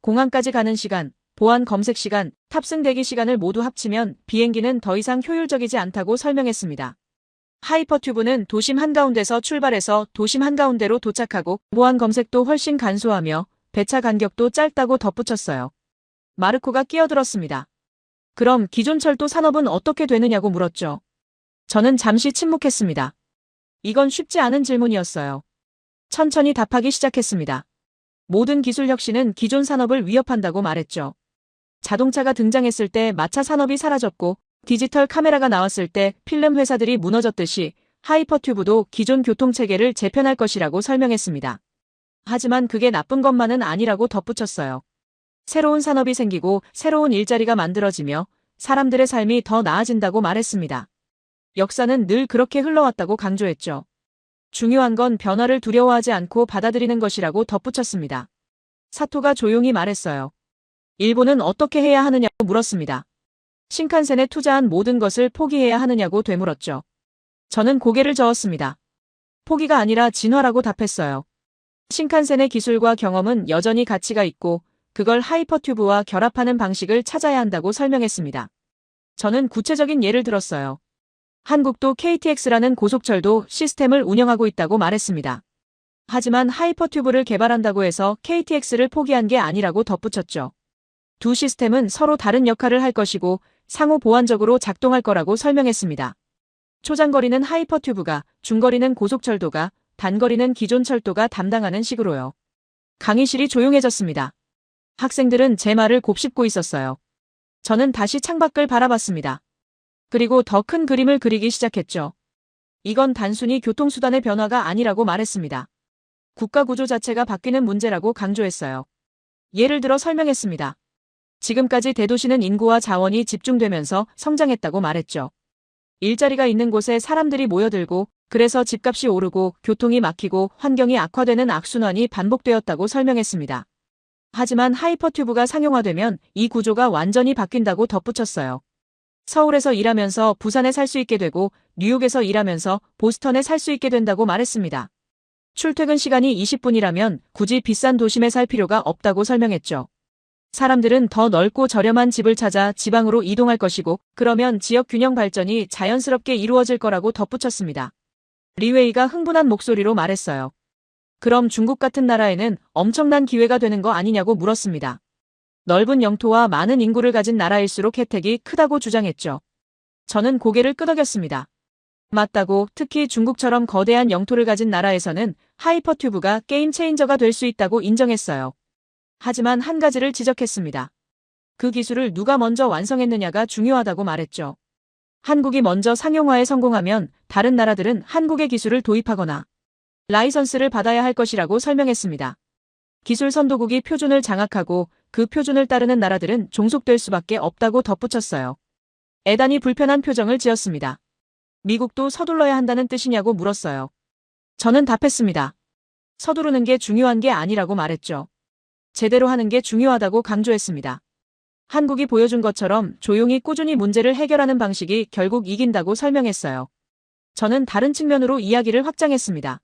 공항까지 가는 시간, 보안 검색 시간, 탑승 대기 시간을 모두 합치면 비행기는 더 이상 효율적이지 않다고 설명했습니다. 하이퍼튜브는 도심 한가운데서 출발해서 도심 한가운데로 도착하고 보안 검색도 훨씬 간소하며 배차 간격도 짧다고 덧붙였어요. 마르코가 끼어들었습니다. 그럼 기존 철도 산업은 어떻게 되느냐고 물었죠. 저는 잠시 침묵했습니다. 이건 쉽지 않은 질문이었어요. 천천히 답하기 시작했습니다. 모든 기술 혁신은 기존 산업을 위협한다고 말했죠. 자동차가 등장했을 때 마차 산업이 사라졌고 디지털 카메라가 나왔을 때 필름 회사들이 무너졌듯이 하이퍼튜브도 기존 교통체계를 재편할 것이라고 설명했습니다. 하지만 그게 나쁜 것만은 아니라고 덧붙였어요. 새로운 산업이 생기고 새로운 일자리가 만들어지며 사람들의 삶이 더 나아진다고 말했습니다. 역사는 늘 그렇게 흘러왔다고 강조했죠. 중요한 건 변화를 두려워하지 않고 받아들이는 것이라고 덧붙였습니다. 사토가 조용히 말했어요. 일본은 어떻게 해야 하느냐고 물었습니다. 신칸센에 투자한 모든 것을 포기해야 하느냐고 되물었죠. 저는 고개를 저었습니다. 포기가 아니라 진화라고 답했어요. 신칸센의 기술과 경험은 여전히 가치가 있고 그걸 하이퍼튜브와 결합하는 방식을 찾아야 한다고 설명했습니다. 저는 구체적인 예를 들었어요. 한국도 KTX라는 고속철도 시스템을 운영하고 있다고 말했습니다. 하지만 하이퍼튜브를 개발한다고 해서 KTX를 포기한 게 아니라고 덧붙였죠. 두 시스템은 서로 다른 역할을 할 것이고 상호 보완적으로 작동할 거라고 설명했습니다. 초장거리는 하이퍼튜브가, 중거리는 고속철도가, 단거리는 기존 철도가 담당하는 식으로요. 강의실이 조용해졌습니다. 학생들은 제 말을 곱씹고 있었어요. 저는 다시 창밖을 바라봤습니다. 그리고 더 큰 그림을 그리기 시작했죠. 이건 단순히 교통수단의 변화가 아니라고 말했습니다. 국가 구조 자체가 바뀌는 문제라고 강조했어요. 예를 들어 설명했습니다. 지금까지 대도시는 인구와 자원이 집중되면서 성장했다고 말했죠. 일자리가 있는 곳에 사람들이 모여들고 그래서 집값이 오르고 교통이 막히고 환경이 악화되는 악순환이 반복되었다고 설명했습니다. 하지만 하이퍼튜브가 상용화되면 이 구조가 완전히 바뀐다고 덧붙였어요. 서울에서 일하면서 부산에 살 수 있게 되고 뉴욕에서 일하면서 보스턴에 살 수 있게 된다고 말했습니다. 출퇴근 시간이 20분이라면 굳이 비싼 도심에 살 필요가 없다고 설명했죠. 사람들은 더 넓고 저렴한 집을 찾아 지방으로 이동할 것이고 그러면 지역 균형 발전이 자연스럽게 이루어질 거라고 덧붙였습니다. 리웨이가 흥분한 목소리로 말했어요. 그럼 중국 같은 나라에는 엄청난 기회가 되는 거 아니냐고 물었습니다. 넓은 영토와 많은 인구를 가진 나라일수록 혜택이 크다고 주장했죠. 저는 고개를 끄덕였습니다. 맞다고, 특히 중국처럼 거대한 영토를 가진 나라에서는 하이퍼튜브가 게임 체인저가 될 수 있다고 인정했어요. 하지만 한 가지를 지적했습니다. 그 기술을 누가 먼저 완성했느냐가 중요하다고 말했죠. 한국이 먼저 상용화에 성공하면 다른 나라들은 한국의 기술을 도입하거나 라이선스를 받아야 할 것이라고 설명했습니다. 기술 선도국이 표준을 장악하고 그 표준을 따르는 나라들은 종속될 수밖에 없다고 덧붙였어요. 에단이 불편한 표정을 지었습니다. 미국도 서둘러야 한다는 뜻이냐고 물었어요. 저는 답했습니다. 서두르는 게 중요한 게 아니라고 말했죠. 제대로 하는 게 중요하다고 강조했습니다. 한국이 보여준 것처럼 조용히 꾸준히 문제를 해결하는 방식이 결국 이긴다고 설명했어요. 저는 다른 측면으로 이야기를 확장했습니다.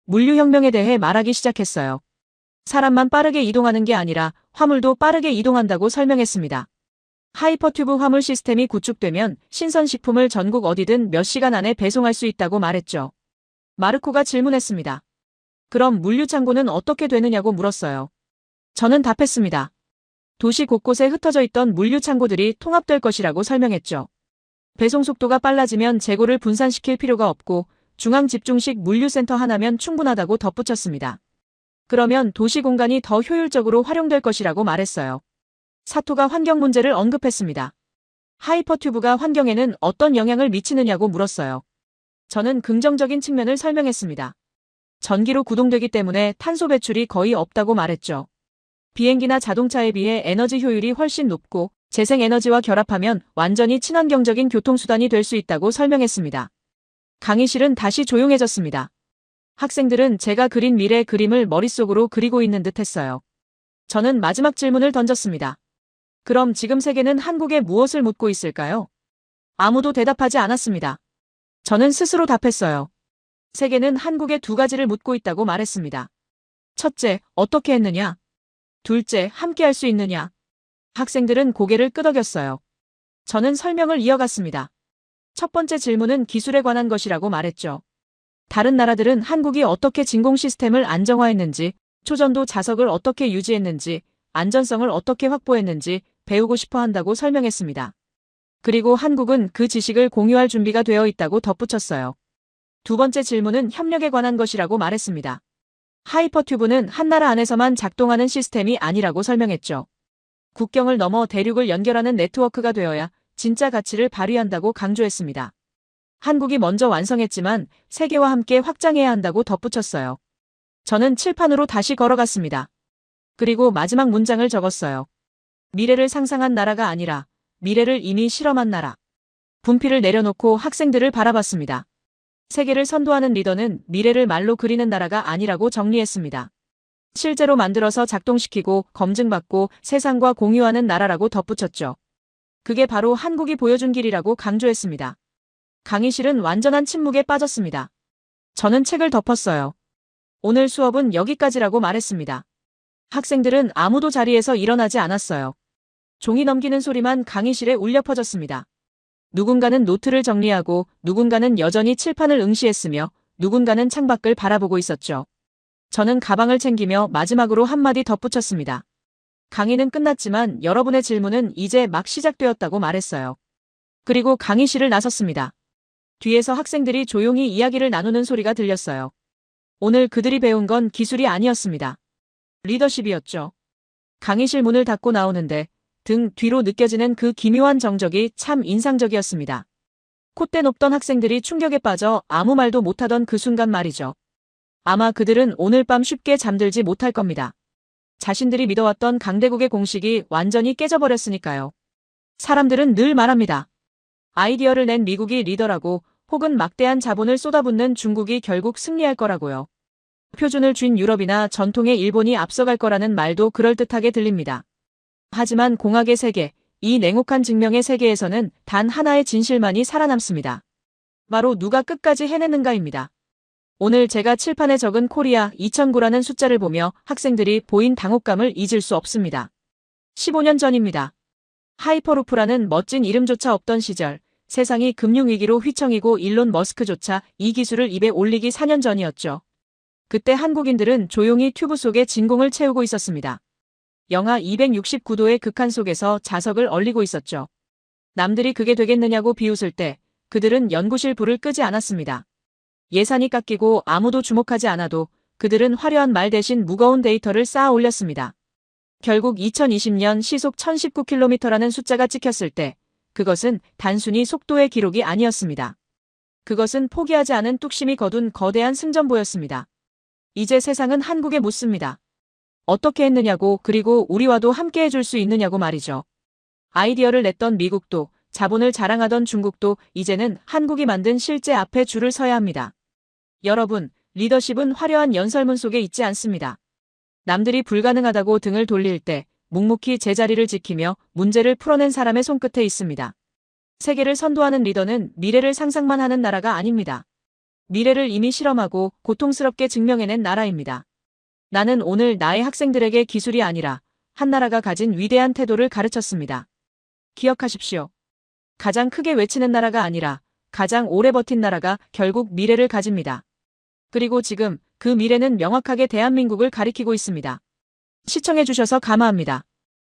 물류혁명에 대해 말하기 시작했어요. 사람만 빠르게 이동하는 게 아니라 화물도 빠르게 이동한다고 설명했습니다. 하이퍼튜브 화물 시스템이 구축되면 신선식품을 전국 어디든 몇 시간 안에 배송할 수 있다고 말했죠. 마르코가 질문했습니다. 그럼 물류창고는 어떻게 되느냐고 물었어요. 저는 답했습니다. 도시 곳곳에 흩어져 있던 물류창고들이 통합될 것이라고 설명했죠. 배송 속도가 빨라지면 재고를 분산시킬 필요가 없고 중앙 집중식 물류센터 하나면 충분하다고 덧붙였습니다. 그러면 도시 공간이 더 효율적으로 활용될 것이라고 말했어요. 사토가 환경 문제를 언급했습니다. 하이퍼튜브가 환경에는 어떤 영향을 미치느냐고 물었어요. 저는 긍정적인 측면을 설명했습니다. 전기로 구동되기 때문에 탄소 배출이 거의 없다고 말했죠. 비행기나 자동차에 비해 에너지 효율이 훨씬 높고 재생에너지와 결합하면 완전히 친환경적인 교통수단이 될 수 있다고 설명했습니다. 강의실은 다시 조용해졌습니다. 학생들은 제가 그린 미래 그림을 머릿속으로 그리고 있는 듯 했어요. 저는 마지막 질문을 던졌습니다. 그럼 지금 세계는 한국에 무엇을 묻고 있을까요? 아무도 대답하지 않았습니다. 저는 스스로 답했어요. 세계는 한국에 두 가지를 묻고 있다고 말했습니다. 첫째, 어떻게 했느냐? 둘째, 함께 할 수 있느냐? 학생들은 고개를 끄덕였어요. 저는 설명을 이어갔습니다. 첫 번째 질문은 기술에 관한 것이라고 말했죠. 다른 나라들은 한국이 어떻게 진공 시스템을 안정화했는지, 초전도 자석을 어떻게 유지했는지, 안전성을 어떻게 확보했는지 배우고 싶어 한다고 설명했습니다. 그리고 한국은 그 지식을 공유할 준비가 되어 있다고 덧붙였어요. 두 번째 질문은 협력에 관한 것이라고 말했습니다. 하이퍼튜브는 한 나라 안에서만 작동하는 시스템이 아니라고 설명했죠. 국경을 넘어 대륙을 연결하는 네트워크가 되어야 진짜 가치를 발휘한다고 강조했습니다. 한국이 먼저 완성했지만 세계와 함께 확장해야 한다고 덧붙였어요. 저는 칠판으로 다시 걸어갔습니다. 그리고 마지막 문장을 적었어요. 미래를 상상한 나라가 아니라 미래를 이미 실험한 나라. 분필을 내려놓고 학생들을 바라봤습니다. 세계를 선도하는 리더는 미래를 말로 그리는 나라가 아니라고 정리했습니다. 실제로 만들어서 작동시키고 검증받고 세상과 공유하는 나라라고 덧붙였죠. 그게 바로 한국이 보여준 길이라고 강조했습니다. 강의실은 완전한 침묵에 빠졌습니다. 저는 책을 덮었어요. 오늘 수업은 여기까지라고 말했습니다. 학생들은 아무도 자리에서 일어나지 않았어요. 종이 넘기는 소리만 강의실에 울려 퍼졌습니다. 누군가는 노트를 정리하고 누군가는 여전히 칠판을 응시했으며 누군가는 창밖을 바라보고 있었죠. 저는 가방을 챙기며 마지막으로 한마디 덧붙였습니다. 강의는 끝났지만 여러분의 질문은 이제 막 시작되었다고 말했어요. 그리고 강의실을 나섰습니다. 뒤에서 학생들이 조용히 이야기를 나누는 소리가 들렸어요. 오늘 그들이 배운 건 기술이 아니었습니다. 리더십이었죠. 강의실 문을 닫고 나오는데 등 뒤로 느껴지는 그 기묘한 정적이 참 인상적이었습니다. 콧대 높던 학생들이 충격에 빠져 아무 말도 못하던 그 순간 말이죠. 아마 그들은 오늘 밤 쉽게 잠들지 못할 겁니다. 자신들이 믿어왔던 강대국의 공식이 완전히 깨져버렸으니까요. 사람들은 늘 말합니다. 아이디어를 낸 미국이 리더라고 혹은 막대한 자본을 쏟아붓는 중국이 결국 승리할 거라고요. 표준을 쥔 유럽이나 전통의 일본이 앞서갈 거라는 말도 그럴듯하게 들립니다. 하지만 공학의 세계, 이 냉혹한 증명의 세계에서는 단 하나의 진실만이 살아남습니다. 바로 누가 끝까지 해내는가입니다. 오늘 제가 칠판에 적은 코리아 2009라는 숫자를 보며 학생들이 보인 당혹감을 잊을 수 없습니다. 15년 전입니다. 하이퍼루프라는 멋진 이름조차 없던 시절, 세상이 금융위기로 휘청이고 일론 머스크조차 이 기술을 입에 올리기 4년 전이었죠. 그때 한국인들은 조용히 튜브 속에 진공을 채우고 있었습니다. 영하 269도의 극한 속에서 자석을 얼리고 있었죠. 남들이 그게 되겠느냐고 비웃을 때 그들은 연구실 불을 끄지 않았습니다. 예산이 깎이고 아무도 주목하지 않아도 그들은 화려한 말 대신 무거운 데이터를 쌓아 올렸습니다. 결국 2020년 시속 1019km라는 숫자가 찍혔을 때 그것은 단순히 속도의 기록이 아니었습니다. 그것은 포기하지 않은 뚝심이 거둔 거대한 승전보였습니다. 이제 세상은 한국에 묻습니다. 어떻게 했느냐고, 그리고 우리와도 함께 해줄 수 있느냐고 말이죠. 아이디어를 냈던 미국도 자본을 자랑하던 중국도 이제는 한국이 만든 실제 앞에 줄을 서야 합니다. 여러분, 리더십은 화려한 연설문 속에 있지 않습니다. 남들이 불가능하다고 등을 돌릴 때 묵묵히 제자리를 지키며 문제를 풀어낸 사람의 손끝에 있습니다. 세계를 선도하는 리더는 미래를 상상만 하는 나라가 아닙니다. 미래를 이미 실험하고 고통스럽게 증명해낸 나라입니다. 나는 오늘 나의 학생들에게 기술이 아니라 한 나라가 가진 위대한 태도를 가르쳤습니다. 기억하십시오. 가장 크게 외치는 나라가 아니라 가장 오래 버틴 나라가 결국 미래를 가집니다. 그리고 지금 그 미래는 명확하게 대한민국을 가리키고 있습니다. 시청해주셔서 감사합니다.